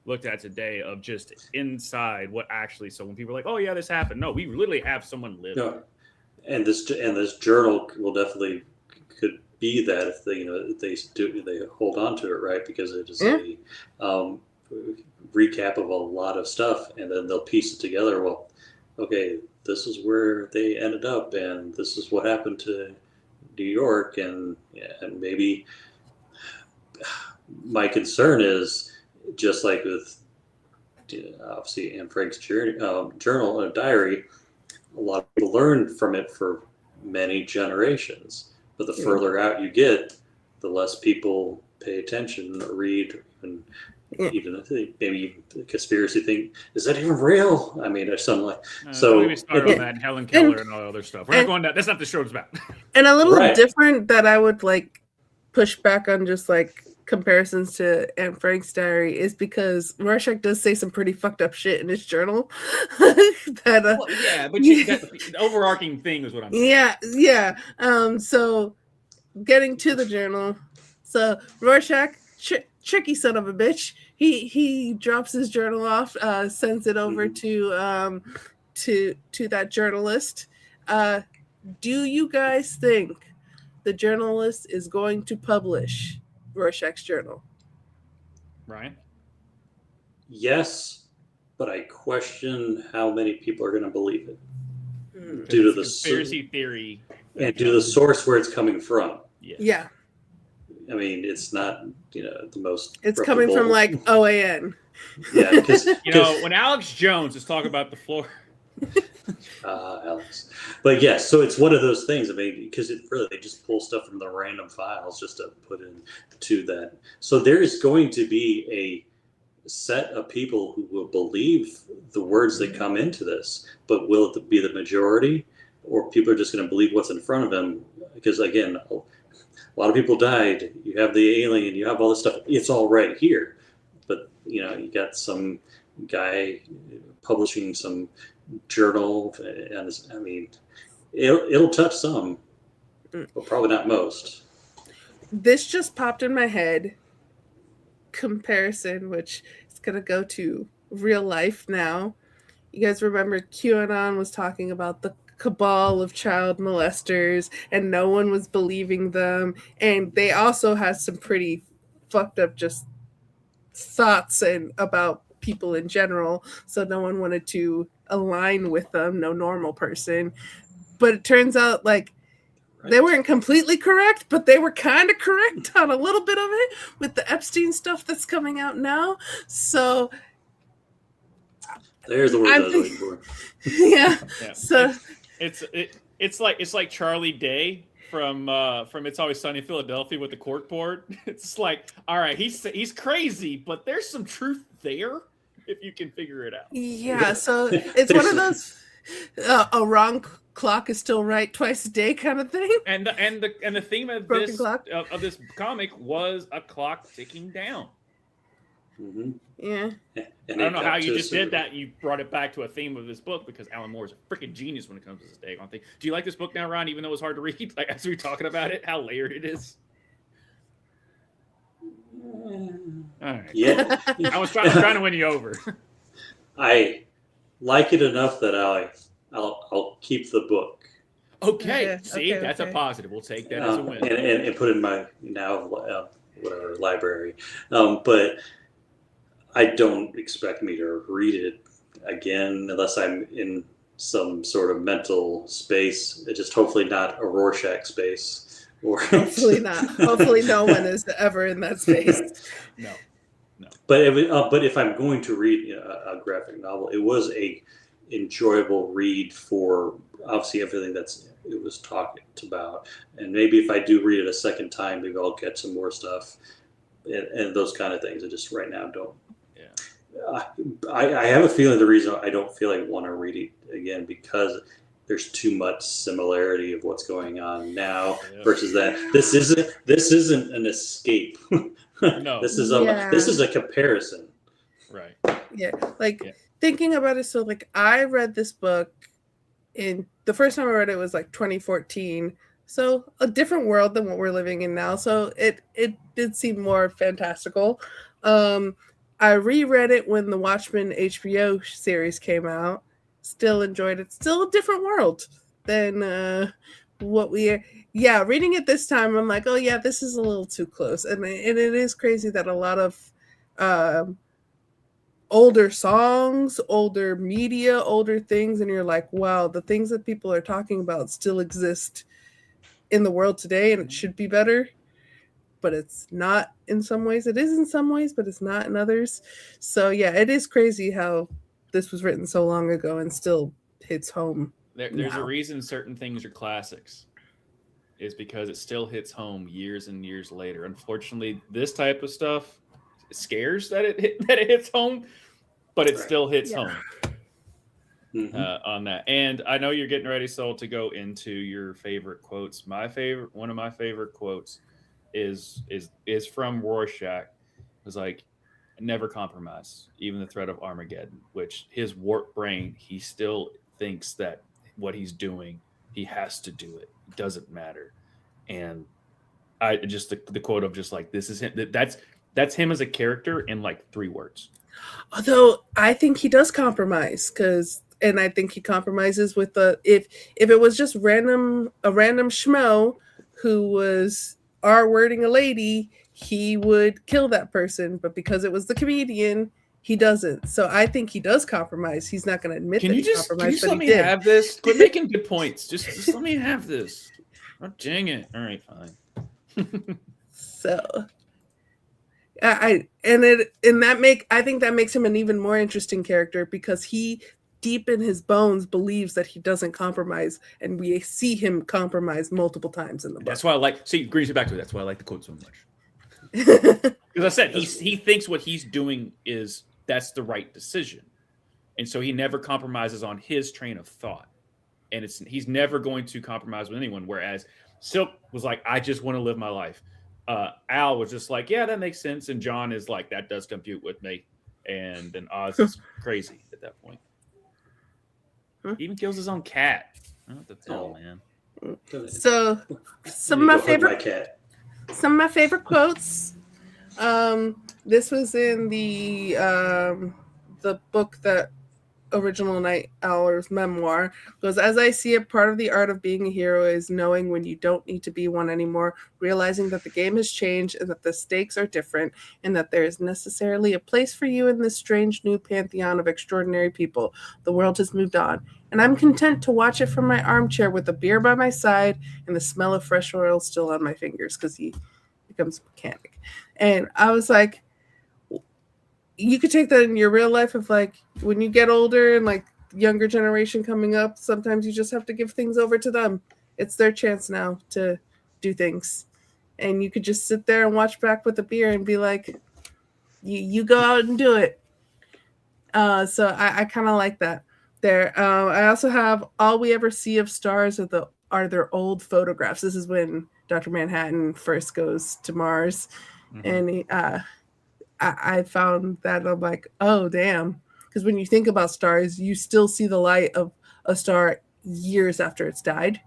Speaker 1: looked at today of just inside what actually. So when people are like, oh yeah, this happened, no, we literally have someone live.
Speaker 2: No, and this journal will definitely could be that if they hold on to it, right, because it is a recap of a lot of stuff, and then they'll piece it together. Well, okay, this is where they ended up, and this is what happened to New York, and maybe my concern is just like with obviously Anne Frank's journal and diary, a lot of people learned from it for many generations. But the further out you get, the less people pay attention or read, and even maybe the conspiracy thing. Is that even real? I mean, there's something like so.
Speaker 1: We started on that, and Helen Keller and all the other stuff. We're not going down. That's not the show's about.
Speaker 3: And a little different that I would like push back on, just like comparisons to Anne Frank's diary, is because Rorschach does say some pretty fucked up shit in his journal.
Speaker 1: But the overarching thing is what I'm saying.
Speaker 3: Yeah. So getting to the journal. So Rorschach, tricky son of a bitch. He drops his journal off, sends it over to that journalist. Do you guys think the journalist is going to publish Rorschach's journal?
Speaker 1: Ryan?
Speaker 2: Yes, but I question how many people are going to believe it due to the
Speaker 1: conspiracy theory
Speaker 2: and due to the source where it's coming from.
Speaker 3: Yeah.
Speaker 2: I mean, it's not the most.
Speaker 3: It's coming from like OAN.
Speaker 2: Yeah, because
Speaker 1: when Alex Jones is talking about the floor.
Speaker 2: Alex, but yes, so it's one of those things. I mean, because they just pull stuff from the random files just to put into that. So there is going to be a set of people who will believe the words that come into this, but will it be the majority, or people are just going to believe what's in front of them? Because again, a lot of people died. You have the alien. You have all this stuff. It's all right here, but you got some guy publishing some journal, and I mean, it'll touch some, but probably not most.
Speaker 3: This just popped in my head. Comparison, which is gonna go to real life now. You guys remember QAnon was talking about the cabal of child molesters, and no one was believing them, and they also had some pretty fucked up just thoughts and about people in general, so no one wanted to align with them, no normal person. But it turns out they weren't completely correct, but they were kind of correct on a little bit of it with the Epstein stuff that's coming out now. So
Speaker 2: there's the word I was looking for.
Speaker 3: Yeah. So
Speaker 1: it's like Charlie Day from It's Always Sunny in Philadelphia with the cork board. It's like, all right, he's crazy, but there's some truth there if you can figure it out.
Speaker 3: Yeah, so it's one of those a wrong clock is still right twice a day kind of thing.
Speaker 1: And the theme of this comic was a clock ticking down.
Speaker 2: Mm-hmm.
Speaker 3: Yeah.
Speaker 1: I don't know how you just did that. You brought it back to a theme of this book because Alan Moore is a freaking genius when it comes to this daggone thing. Do you like this book now, Ron? Even though it's hard to read, like as we were talking about it, how layered it is. All right.
Speaker 2: Yeah,
Speaker 1: I was trying to win you over.
Speaker 2: I like it enough that I'll keep the book.
Speaker 1: Okay.
Speaker 3: Okay,
Speaker 1: See,
Speaker 3: okay,
Speaker 1: that's a
Speaker 3: okay.
Speaker 1: positive. We'll take that as a win.
Speaker 2: and put in my now whatever library. But I don't expect me to read it again unless I'm in some sort of mental space. Just hopefully not a Rorschach space. Or
Speaker 3: Hopefully not. Hopefully no one is ever in that space.
Speaker 1: No.
Speaker 2: But if I'm going to read a graphic novel, it was a enjoyable read for obviously everything it was talked about, and maybe if I do read it a second time, maybe I'll get some more stuff and those kind of things. I just right now don't.
Speaker 1: Yeah.
Speaker 2: I have a feeling the reason I don't feel like want to read it again because there's too much similarity of what's going on now versus that. This isn't an escape.
Speaker 1: No.
Speaker 2: This is a comparison.
Speaker 1: Right.
Speaker 3: Yeah, thinking about it, so I read this book in the first time I read it was 2014, so a different world than what we're living in now. So it did seem more fantastical. I reread it when the Watchmen HBO series came out. Still enjoyed it. Still a different world than what we. Yeah, reading it this time, I'm like, oh yeah, this is a little too close, and it is crazy that a lot of older songs, older media, older things, and you're like, wow, the things that people are talking about still exist in the world today, and it should be better, but it's not in some ways. It is in some ways, but it's not in others. So yeah, it is crazy how this was written so long ago and still hits home.
Speaker 1: There's a reason certain things are classics. Is because it still hits home years and years later. Unfortunately, this type of stuff scares that it hits home, but it still hits home on that. And I know you're getting ready, Sol, to go into your favorite quotes. One of my favorite quotes is from Rorschach. It was like, never compromise, even the threat of Armageddon, which his warped brain, he still thinks that what he's doing, he has to do it. It doesn't matter. And I just the quote of just like, this is him. That's him as a character in 3 words.
Speaker 3: Although I think he does compromise and I think he compromises with if it was just a random schmo who was R-wording a lady, he would kill that person. But because it was the comedian, he doesn't. So I think he does compromise. He's not going to admit that he compromised.
Speaker 1: Can you just let me have this? Quit making good points. Just let me have this. Oh, dang it! All right, fine.
Speaker 3: So, I think that makes him an even more interesting character because he, deep in his bones, believes that he doesn't compromise, and we see him compromise multiple times in the book.
Speaker 1: That's why I like. See, brings you back to it. That's why I like the quote so much. Because I said he thinks what he's doing that's the right decision, and so he never compromises on his train of thought. And he's never going to compromise with anyone. Whereas Silk was like, I just want to live my life. Al was just like, yeah, that makes sense. And John is like, that does compute with me. And then Oz is crazy at that point. He even kills his own cat. What the hell, man?
Speaker 3: So some of my favorite quotes. This was in the book that original Night Owl's memoir goes, as I see it, part of the art of being a hero is knowing when you don't need to be one anymore, realizing that the game has changed and that the stakes are different, and that there is necessarily a place for you in this strange new pantheon of extraordinary people. The world has moved on, and I'm content to watch it from my armchair with a beer by my side and the smell of fresh oil still on my fingers, because he becomes a mechanic. And I was like, you could take that in your real life of when you get older and younger generation coming up, sometimes you just have to give things over to them. It's their chance now to do things. And you could just sit there and watch back with a beer and be like, you go out and do it. So I kind of like that there. I also have all we ever see of stars are their old photographs. This is when Dr. Manhattan first goes to Mars. And I found that I'm like, oh, damn. Because when you think about stars, you still see the light of a star years after it's died.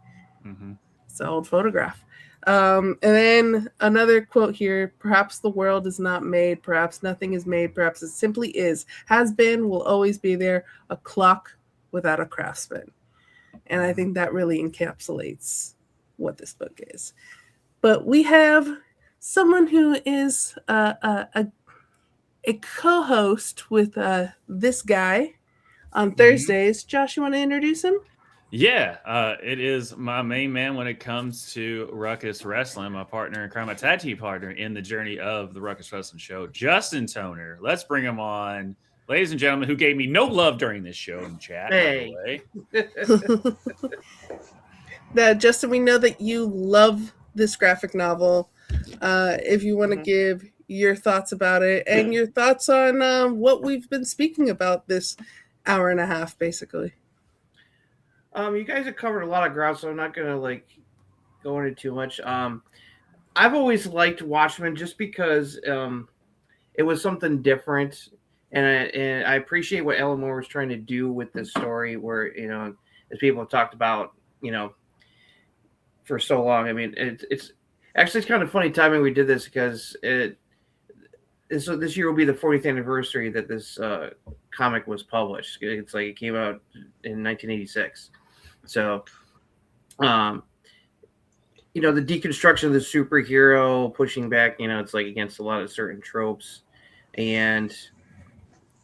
Speaker 3: It's an old photograph. And then another quote here: perhaps the world is not made, perhaps nothing is made, perhaps it simply is, has been, will always be there, a clock without a craftsman. And I think that really encapsulates what this book is. But we have someone who is a co-host with this guy on Thursdays. Josh, you want to introduce him?
Speaker 1: Yeah, it is my main man when it comes to Ruckus Wrestling, my partner in crime, my tag team partner in the journey of the Ruckus Wrestling show, Justin Toner. Let's bring him on. Ladies and gentlemen, who gave me no love during this show in chat,
Speaker 4: Hey.
Speaker 1: by the way.
Speaker 3: Justin, we know that you love this graphic novel. If you want to give your thoughts about it and your thoughts on what we've been speaking about this hour and a half, basically.
Speaker 4: You guys have covered a lot of ground, so I'm not gonna go into too much. I've always liked Watchmen just because it was something different, and I appreciate what Alan Moore was trying to do with this story, where as people have talked about, for so long. I mean, it's actually kind of funny timing we did this because so this year will be the 40th anniversary that this comic was published. It's like it came out in 1986. So, the deconstruction of the superhero, pushing back, it's like against a lot of certain tropes. And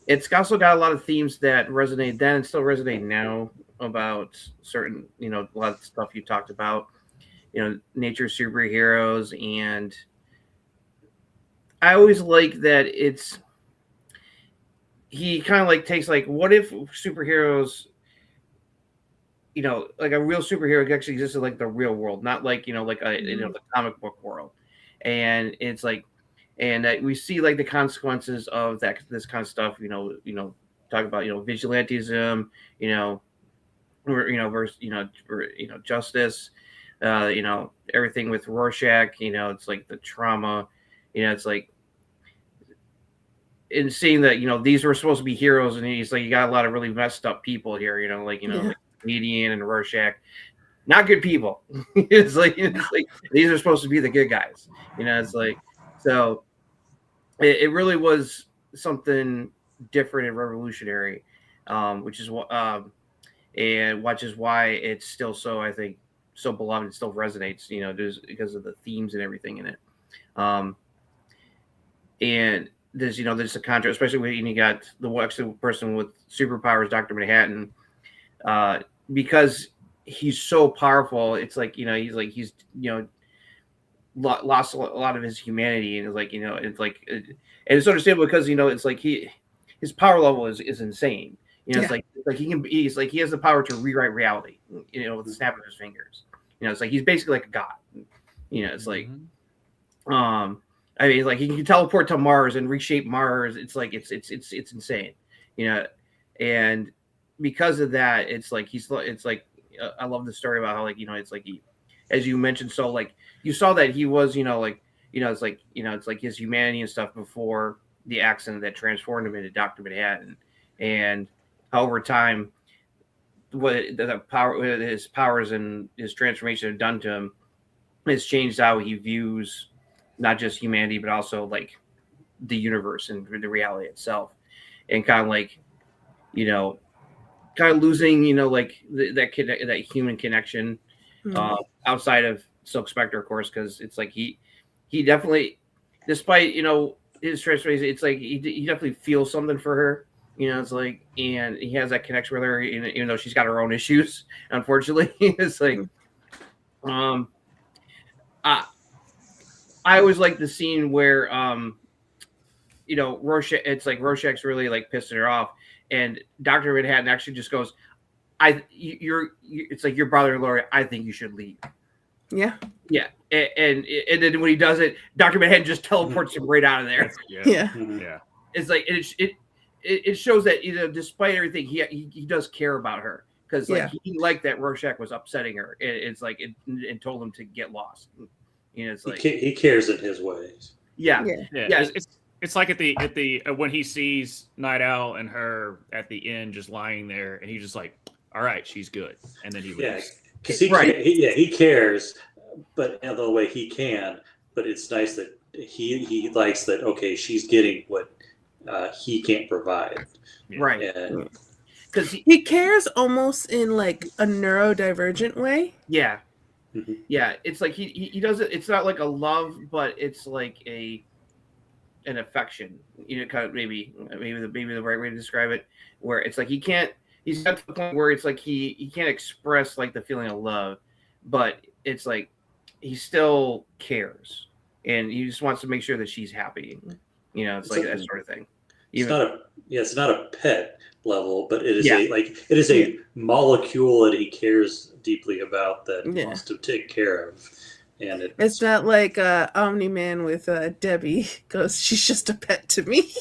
Speaker 4: it's also got a lot of themes that resonate then and still resonate now about certain, a lot of stuff you talked about, nature superheroes. And I always like that he kind of takes what if superheroes, like a real superhero actually existed like the real world, not the comic book world. And it's and we see the consequences of this kind of stuff, talk about, vigilantism, versus, justice, everything with Rorschach, it's the trauma, it's in seeing that, these were supposed to be heroes, and he's you got a lot of really messed up people here, Comedian and Rorschach, not good people. it's these are supposed to be the good guys, so it really was something different and revolutionary, which is what and which is why it's still so, I think, so beloved. It still resonates, because of the themes and everything in it. And there's a contrast, especially when you got the person with superpowers, Dr. Manhattan, because he's so powerful. It's he's lost a lot of his humanity, and and it's understandable because his power level is insane. He has the power to rewrite reality, with the snap of his fingers. He's basically like a god. I mean, he can teleport to Mars and reshape Mars. It's insane, and because of that, I love the story about how he, as you mentioned, so you saw that he was, his humanity and stuff before the accident that transformed him into Dr. Manhattan, and how over time, what his powers and his transformation have done to him has changed how he views not just humanity, but also the universe and the reality itself, and kind of losing, that human connection outside of Silk Spectre, of course, because it's he definitely, despite his transformation, it's he definitely feels something for her, and he has that connection with her, even though she's got her own issues, unfortunately. It's I always like the scene where Rorschach, it's Rorschach's really pissing her off, and Dr. Manhattan actually just goes, it's your brother, Laurie, I think you should leave.
Speaker 3: Yeah.
Speaker 4: Yeah. And then when he does it, Dr. Manhattan just teleports him right out of there.
Speaker 3: Yeah.
Speaker 4: It's it shows that, despite everything, he does care about her, because he liked that Rorschach was upsetting her. It's and told him to get lost. It's
Speaker 2: he cares in his ways.
Speaker 4: Yeah.
Speaker 1: It's like at the when he sees Night Owl and her at the end just lying there, and he's just all right, she's good, and then he leaves.
Speaker 2: Because he cares, but in the way he can. But it's nice that he likes that. Okay, she's getting what he can't provide,
Speaker 4: Right.
Speaker 2: and
Speaker 4: Because
Speaker 3: He cares almost in like a neurodivergent way.
Speaker 4: yeah,
Speaker 2: Mhm.
Speaker 4: yeah, it's like he does it. It's not like a love, but it's like an affection. You know, kind of maybe the right way to describe it. Where it's like he's got to the point where it's like he can't express like the feeling of love, but it's like he still cares, and he just wants to make sure that she's happy. You know, it's like that sort of thing.
Speaker 2: it's not a pet level, but it is
Speaker 4: Yeah.
Speaker 2: it is a molecule that he cares deeply about that he
Speaker 3: Yeah.
Speaker 2: wants to take care of, and
Speaker 3: It's not like Omni-Man with Debbie goes, she's just a pet to me.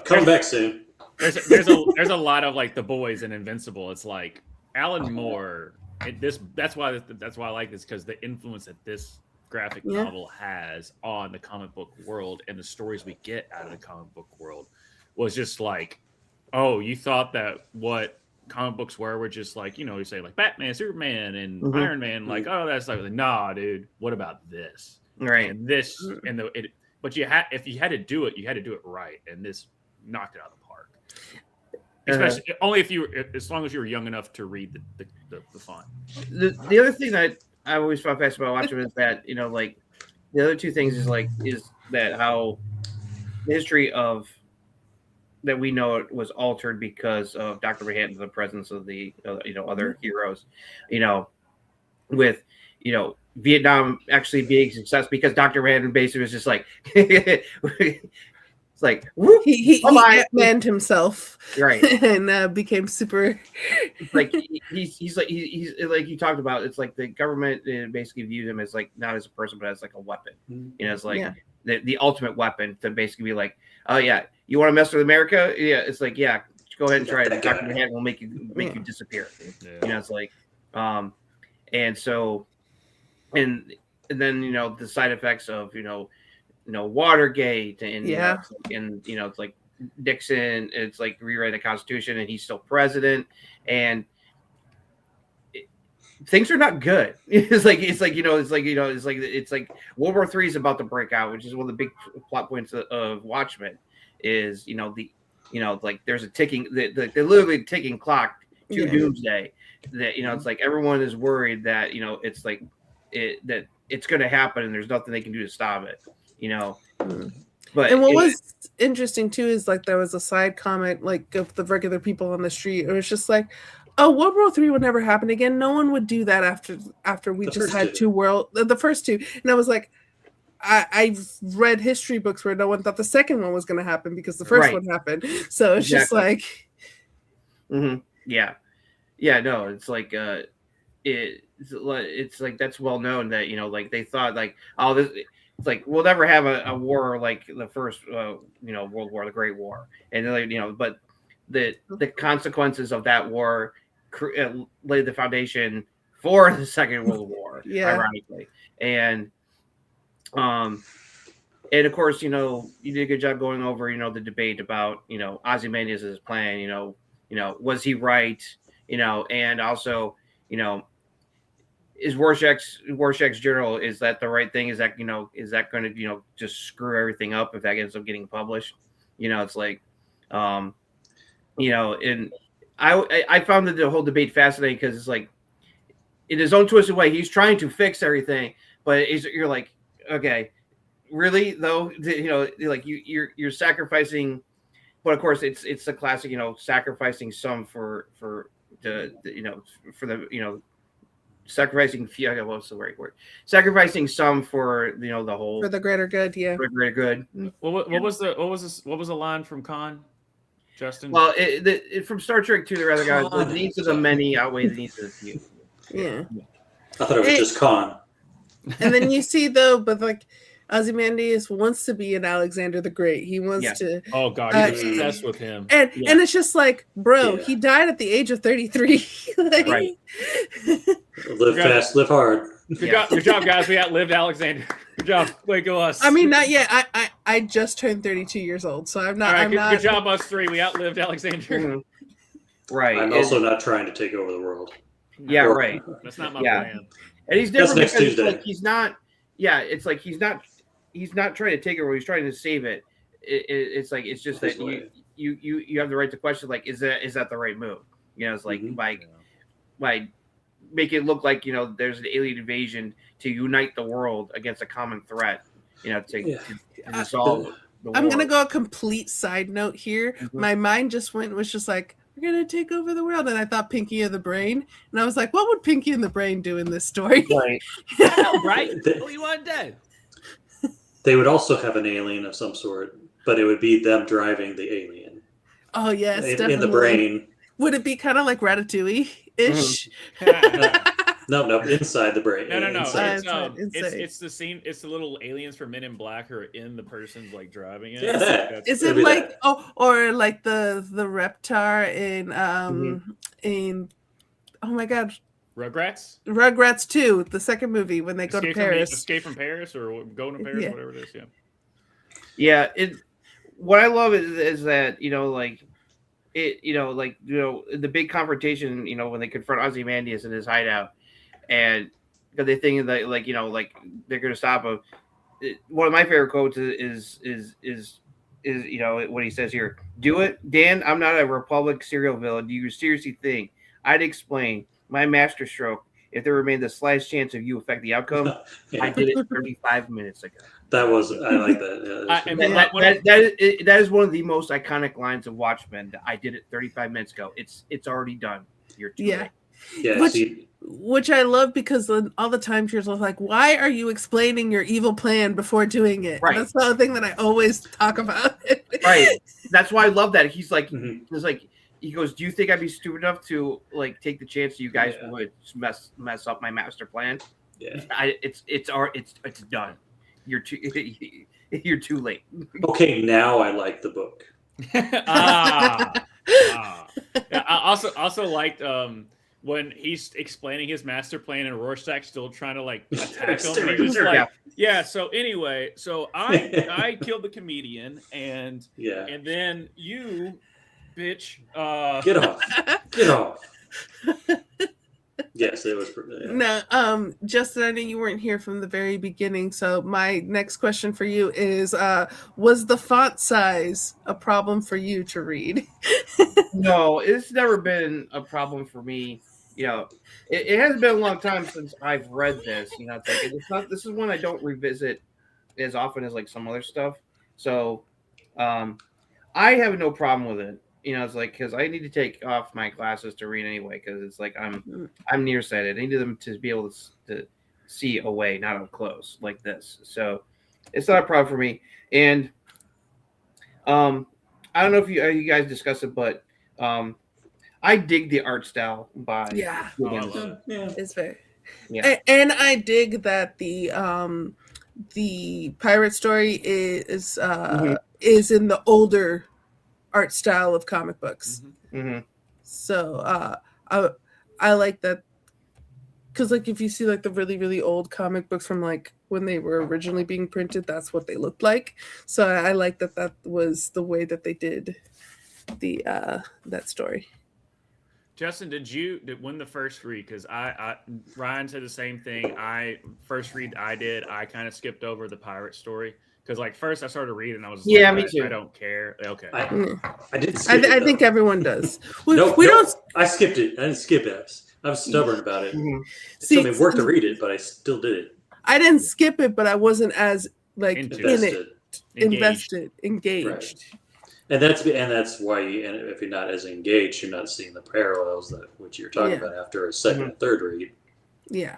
Speaker 2: come back soon.
Speaker 1: There's a lot of like The Boys and Invincible. It's like Alan Moore. That's why I like this, because the influence that this graphic novel has on the comic book world and the stories we get out of the comic book world was just like, oh, you thought that what comic books were just like, you say like Batman, Superman, and Iron Man, like, oh, that's like, nah, dude, what about this?
Speaker 4: Right.
Speaker 1: And this and but if you had to do it, you had to do it right, and this knocked it out of the park. Especially only as long as you were young enough to read the font.
Speaker 4: The other thing that I always found fascinating about Watchmen is that like the other two things is that how the history of that we know it was altered because of Dr. Manhattan, the presence of the other heroes, with Vietnam actually being a success because Dr. Manhattan basically was just like it's like whoop,
Speaker 3: he manned himself,
Speaker 4: right,
Speaker 3: and became super.
Speaker 4: Like he's like he talked about. It's like the government basically viewed him as like not as a person, but as like a weapon. It's like the ultimate weapon to basically be like, oh yeah, you want to mess with America? Yeah, it's like go ahead and try it. Dr. Manhattan will make you disappear.
Speaker 1: Yeah.
Speaker 4: It's like, and so, and then the side effects of Watergate and it's like Nixon, it's like rewrite the Constitution and he's still president, and things are not good. It's like World War III is about to break out, which is one of the big plot points of Watchmen. Is like there's a ticking, they're literally ticking clock to doomsday. That it's like everyone is worried that it's like that it's going to happen and there's nothing they can do to stop it. But
Speaker 3: and what was interesting too is like there was a side comment like of the regular people on the street. It was just like, oh, World War III would never happen again. No one would do that after we just had the first two. And I was like, I've read history books where no one thought the second one was going to happen because the first one happened. So it's just like,
Speaker 4: no, it's like it's like that's well known that like they thought like, oh, this. It's like we'll never have a war like the first, World War, the Great War, and then but the consequences of that war laid the foundation for the Second World War, ironically, and of course you did a good job going over the debate about Ozymandias' plan, was he right, and also is Rorschach's journal, is that the right thing? Is that is that going to just screw everything up if that ends up getting published? It's like, and I found the whole debate fascinating because it's like, in his own twisted way, he's trying to fix everything, but you're like, okay, really though, like you're sacrificing, but of course it's the classic, sacrificing some for the sacrificing what's the right word? Sacrificing some for the whole,
Speaker 3: for the greater good,
Speaker 4: for the greater good.
Speaker 1: What was the line from Khan, Justin?
Speaker 4: Well, from Star Trek to the other guys, the needs of the many outweigh the needs of the few.
Speaker 3: Yeah.
Speaker 2: I thought it was just Khan.
Speaker 3: And then you see though, but like Ozymandias wants to be an Alexander the Great. He wants to.
Speaker 1: Oh God, he's obsessed with him.
Speaker 3: And it's just like, bro, he died at the age of 33. Like,
Speaker 4: right.
Speaker 2: Live fast, live hard.
Speaker 1: Good job, guys. We outlived Alexander. Good job. Way go us.
Speaker 3: I mean, not yet. I just turned 32 years old, so I'm not.
Speaker 1: All right,
Speaker 3: I'm not.
Speaker 1: Good job, us three. We outlived Alexander.
Speaker 4: Right.
Speaker 2: I'm also not trying to take over the world.
Speaker 4: Yeah,
Speaker 2: Or-
Speaker 4: right.
Speaker 1: That's not my
Speaker 4: Yeah.
Speaker 1: plan.
Speaker 4: And he's
Speaker 2: That's
Speaker 4: different
Speaker 2: next
Speaker 4: because it's
Speaker 2: Tuesday.
Speaker 4: like he's not. Yeah, it's like he's not trying to take it away. He's trying to save it. It's like it's just
Speaker 2: His
Speaker 4: that
Speaker 2: way.
Speaker 4: you have the right to question like is that the right move? You know, it's like
Speaker 2: Mhm.
Speaker 4: by make it look like there's an alien invasion to unite the world against a common threat. To resolve the war.
Speaker 3: I'm gonna go a complete side note here.
Speaker 4: Mhm.
Speaker 3: My mind was just like, we're gonna take over the world, and I thought Pinky and the Brain, and I was like, what would Pinky and the Brain do in this story?
Speaker 4: Right.
Speaker 1: Right?
Speaker 2: They-
Speaker 1: Who you want dead?
Speaker 2: They would also have an alien of some sort, but it would be them driving the alien
Speaker 3: Oh yes, definitely.
Speaker 2: in the brain.
Speaker 3: Would it be kind of like Ratatouille-ish?
Speaker 2: No, inside the brain.
Speaker 1: No.
Speaker 2: Inside.
Speaker 1: It's the scene. It's the little aliens from Men in Black who are in the person's like driving it.
Speaker 2: Yeah.
Speaker 1: That's-
Speaker 3: Is
Speaker 2: It'd
Speaker 3: it
Speaker 2: be
Speaker 3: like
Speaker 2: that.
Speaker 3: or like the Reptar in oh my god,
Speaker 1: Rugrats?
Speaker 3: Rugrats 2, the second movie when they go to Paris.
Speaker 1: Escape from Paris or Going to Paris,
Speaker 3: Yeah.
Speaker 1: whatever it is. Yeah.
Speaker 4: Yeah, what I love is that the big confrontation when they confront Ozymandias in his hideout, and because they think that they're going to stop him. One of my favorite quotes is what he says here: "Do it, Dan. I'm not a Republic serial villain. Do you seriously think I'd explain my master stroke if there remained the slightest chance of you affect the outcome?
Speaker 2: Yeah.
Speaker 4: I did it 35 minutes ago."
Speaker 2: I like that. Yeah,
Speaker 1: I mean,
Speaker 4: That is one of the most iconic lines of Watchmen. I did it 35 minutes ago. It's already done. You're too late.
Speaker 2: yeah.
Speaker 3: Which I love because all the time you're like, why are you explaining your evil plan before doing it?
Speaker 4: Right.
Speaker 3: That's the other thing that I always talk about.
Speaker 4: Right. That's why I love that. He's like,
Speaker 2: Mhm.
Speaker 4: it's like he goes, "Do you think I'd be stupid enough to take the chance you guys
Speaker 2: Yeah.
Speaker 4: would mess up my master plan?
Speaker 2: Yeah.
Speaker 4: It's done. You're too you're too late."
Speaker 2: Okay, now I like the book.
Speaker 1: Yeah, I also liked when he's explaining his master plan and Rorschach's still trying to attack him. And he's just like, yeah. So anyway, so I killed the comedian and
Speaker 2: Yeah.
Speaker 1: then you, bitch,
Speaker 2: Get off. Yes, it was. Yeah.
Speaker 3: No, Justin, I know you weren't here from the very beginning, so my next question for you is: was the font size a problem for you to read?
Speaker 4: No, it's never been a problem for me. It hasn't been a long time since I've read this. It's not. This is one I don't revisit as often as some other stuff. So, I have no problem with it. It's because I need to take off my glasses to read anyway. Because it's I'm nearsighted. I need them to be able to see away, not up close like this. So, it's not a problem for me. And I don't know if you guys discussed it, but I dig the art style by
Speaker 3: Yeah.
Speaker 1: Oh, I love it.
Speaker 2: Yeah.
Speaker 3: It's very,
Speaker 4: Yeah.
Speaker 3: and I dig that the pirate story is in the older art style of comic books.
Speaker 4: Mm-hmm.
Speaker 3: So I like that because if you see the really really old comic books from when they were originally being printed, that's what they looked like. So I like that was the way that they did the that story.
Speaker 1: Justin, did when the first read? Because Ryan said the same thing. First read I did. I kind of skipped over the pirate story because first I started reading and I was
Speaker 4: me too.
Speaker 1: I don't care. Okay.
Speaker 2: I did skip it.
Speaker 3: I think everyone does. We
Speaker 2: Nope,
Speaker 3: don't.
Speaker 2: I skipped it. I didn't skip it. I was stubborn about it.
Speaker 4: Mm-hmm.
Speaker 2: It took me work to read it, but I still did it.
Speaker 3: I didn't skip it, but I wasn't as
Speaker 1: Into
Speaker 3: in it,
Speaker 1: Engaged.
Speaker 3: engaged.
Speaker 2: And that's why if you're not as engaged, you're not seeing the parallels which you're talking about after a second and third read.
Speaker 3: Yeah.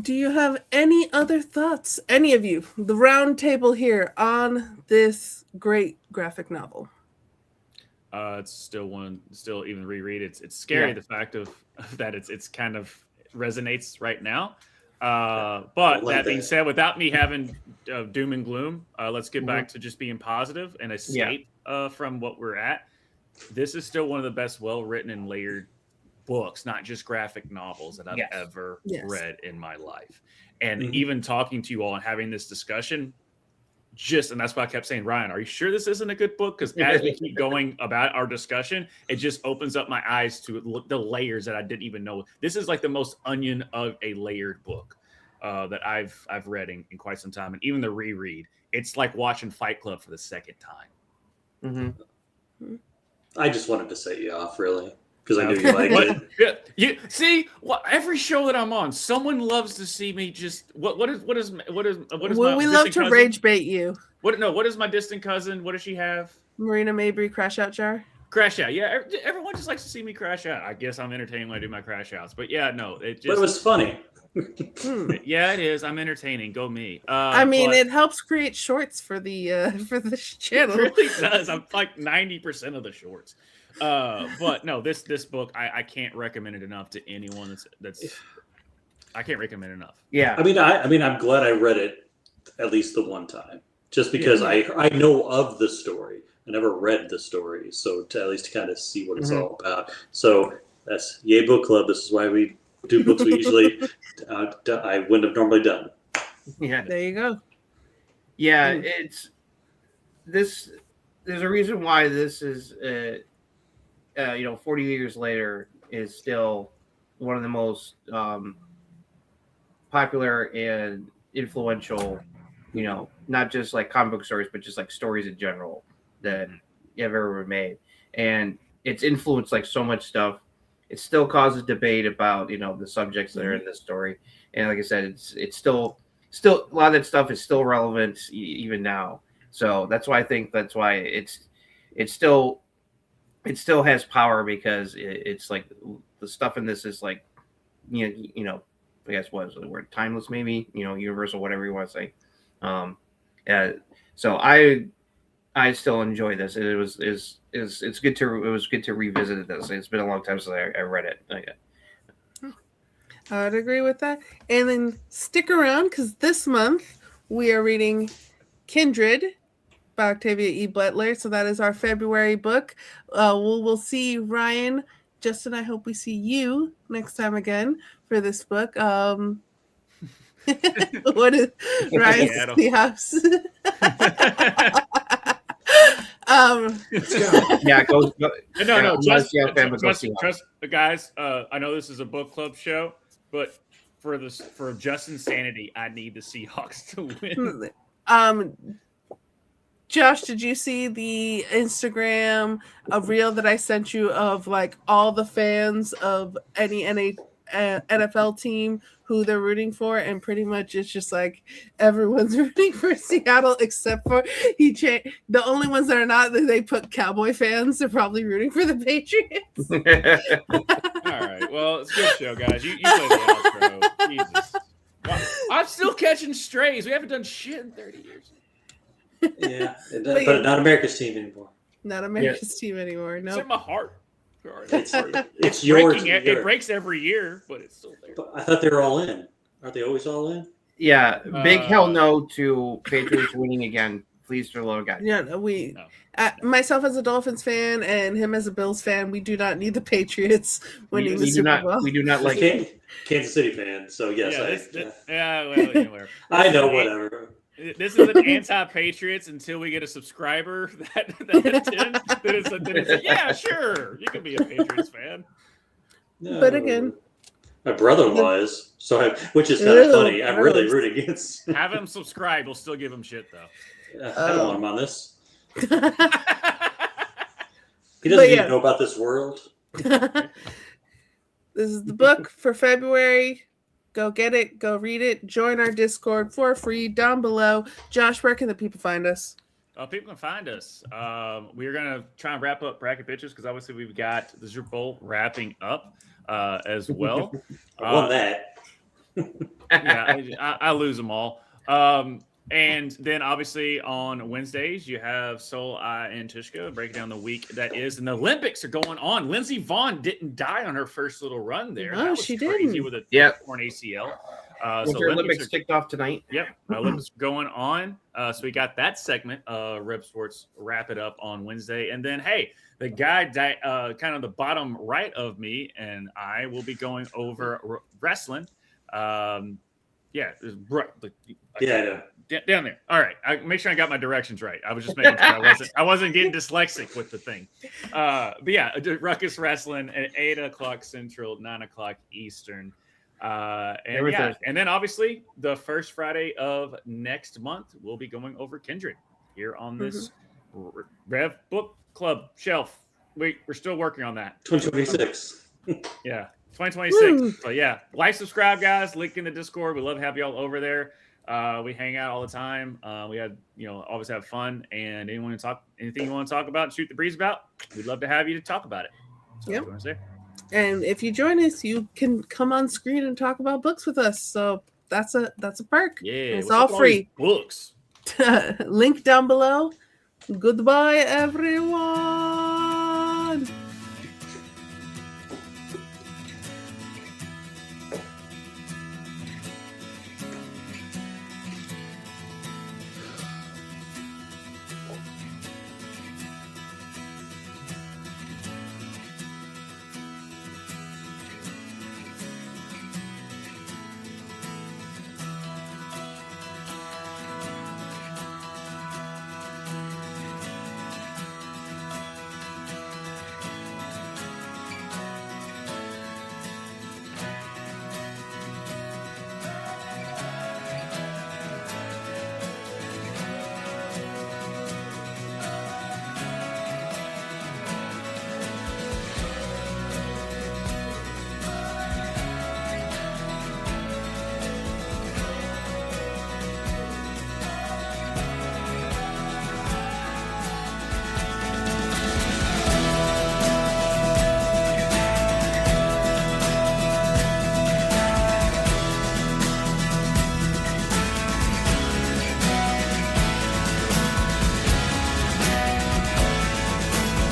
Speaker 3: Do you have any other thoughts, any of you, the round table here, on this great graphic novel?
Speaker 1: It's still even reread. It's scary the fact of that it's kind of resonates right now. But that being said, without me having doom and gloom, let's get back to just being positive and escape from what we're at. This is still one of the best well-written and layered books, not just graphic novels that I've ever read in my life. And even talking to you all and having this discussion, and that's why I kept saying, Ryan, are you sure this isn't a good book? Because as we keep going about our discussion, it just opens up my eyes to the layers that I didn't even know. This is like the most onion of a layered book that I've read in quite some time. And even the reread, it's like watching Fight Club for the second time.
Speaker 4: Mm-hmm.
Speaker 2: I just wanted to set you off, really, because I knew you liked it.
Speaker 1: Yeah, you see, every show that I'm on, someone loves to see me just what is
Speaker 3: Well,
Speaker 1: my
Speaker 3: we love
Speaker 1: distant
Speaker 3: to
Speaker 1: cousin?
Speaker 3: rage bait you.
Speaker 1: What is my distant cousin? What does she have?
Speaker 3: Marina Mabry crash out jar.
Speaker 1: Crash out. Yeah, everyone just likes to see me crash out. I guess I'm entertaining when I do my crash outs. But yeah, no,
Speaker 2: But it was funny.
Speaker 1: Yeah, it is. I'm entertaining. Go me.
Speaker 3: I mean,
Speaker 1: but
Speaker 3: it helps create shorts for the channel.
Speaker 1: it really does. I'm like 90% of the shorts. But no, this book I can't recommend it enough to anyone that's I can't recommend it enough.
Speaker 4: Yeah.
Speaker 2: I mean, I'm glad I read it at least the one time, just because I know of the story. I never read the story, so to at least kind of see what it's all about. So that's Yay Book Club. This is why we do books we usually I wouldn't have normally done.
Speaker 4: Yeah.
Speaker 3: There you go.
Speaker 4: Yeah, it's this. There's a reason why this is, 40 years later, is still one of the most popular and influential, not just like comic book stories, but just like stories in general that have ever been made. And it's influenced like so much stuff. It still causes debate about, the subjects that are in this story. And like I said, it's still a lot of that stuff is still relevant even now. So that's why it still has power, because it's like the stuff in this is like, I guess what is the word, timeless, maybe, universal, whatever you want to say. So I still enjoy this. It was good to revisit this. It's been a long time since I read it.
Speaker 3: I would agree with that. And then stick around, because this month we are reading Kindred by Octavia E. Butler. So that is our February book. We'll see Ryan. Justin, I hope we see you next time again for this book. What is Ryan Seahawks?
Speaker 2: Let's go.
Speaker 4: Yeah, go.
Speaker 1: No, trust
Speaker 4: Trust,
Speaker 1: guys. I know this is a book club show, but for Justin's sanity, I need the Seahawks to win.
Speaker 3: Josh, did you see the Instagram reel that I sent you of like all the fans of any NFL team who they're rooting for, and pretty much it's just like everyone's rooting for Seattle except for the only ones that are not, they put Cowboy fans. They're probably rooting for the Patriots.
Speaker 1: All right, well, it's a good show, guys. You play the outro. Jesus, wow. I'm still catching strays. We haven't done shit in 30 years.
Speaker 2: Yeah, but not America's team anymore.
Speaker 3: Not America's team anymore. No,
Speaker 1: it's in my heart.
Speaker 2: It's yours.
Speaker 1: It breaks every year, but it's still there.
Speaker 2: But I thought they were all in. Aren't they always all in?
Speaker 4: Yeah, big hell no to Patriots winning again. Please, for the Lord God.
Speaker 3: Yeah, myself as a Dolphins fan and him as a Bills fan, we do not need the Patriots winning the Super Bowl.
Speaker 4: We do not like
Speaker 2: Kansas City fan. So yes,
Speaker 1: I
Speaker 2: know whatever.
Speaker 1: This is an anti-Patriots until we get a subscriber that attends. Yeah, sure, you can be a Patriots fan.
Speaker 2: No.
Speaker 3: But again,
Speaker 2: my brother-in-law is, which is kind of funny. I'm really rooting against.
Speaker 1: Have him subscribe. We'll still give him shit though.
Speaker 2: I don't want him on this. He doesn't even know about this world.
Speaker 3: This is the book for February. Go get it. Go read it. Join our Discord for free down below. Josh, where can the people find us?
Speaker 1: People can find us. We're going to try and wrap up Bracket Bitches because obviously we've got the Super Bowl wrapping up as well.
Speaker 2: I won that.
Speaker 1: Yeah, I lose them all. And then obviously on Wednesdays, you have Soul, I, and Tishka breaking down the week that is. And the Olympics are going on. Lindsey Vonn didn't die on her first little run there.
Speaker 3: No, she didn't.
Speaker 1: With a torn ACL.
Speaker 4: So Olympics kicked off tonight.
Speaker 1: Yep. Olympics going on. So we got that segment. Rev Sports wrap it up on Wednesday. And then, hey, the guy kind of the bottom right of me and I will be going over wrestling. Down there. All right. Make sure I got my directions right. I was just making sure I wasn't getting dyslexic with the thing. But yeah, Ruckus Wrestling at 8:00 Central, 9:00 Eastern. And then obviously the first Friday of next month, we'll be going over Kindred here on this Rev Book Club shelf. We're still working on that.
Speaker 2: 2026.
Speaker 1: Yeah, 2026. But yeah, like, subscribe, guys. Link in the Discord. We love to have y'all over there. We hang out all the time. We had, always have fun. And anything you want to talk about, shoot the breeze about, we'd love to have you to talk about it. So
Speaker 3: Yep.
Speaker 1: what do you want to say?
Speaker 3: And if you join us, you can come on screen and talk about books with us. So that's a perk.
Speaker 1: Yeah,
Speaker 3: it's
Speaker 1: what's
Speaker 3: all
Speaker 1: up with
Speaker 3: free.
Speaker 1: Books.
Speaker 3: Link down below. Goodbye, everyone.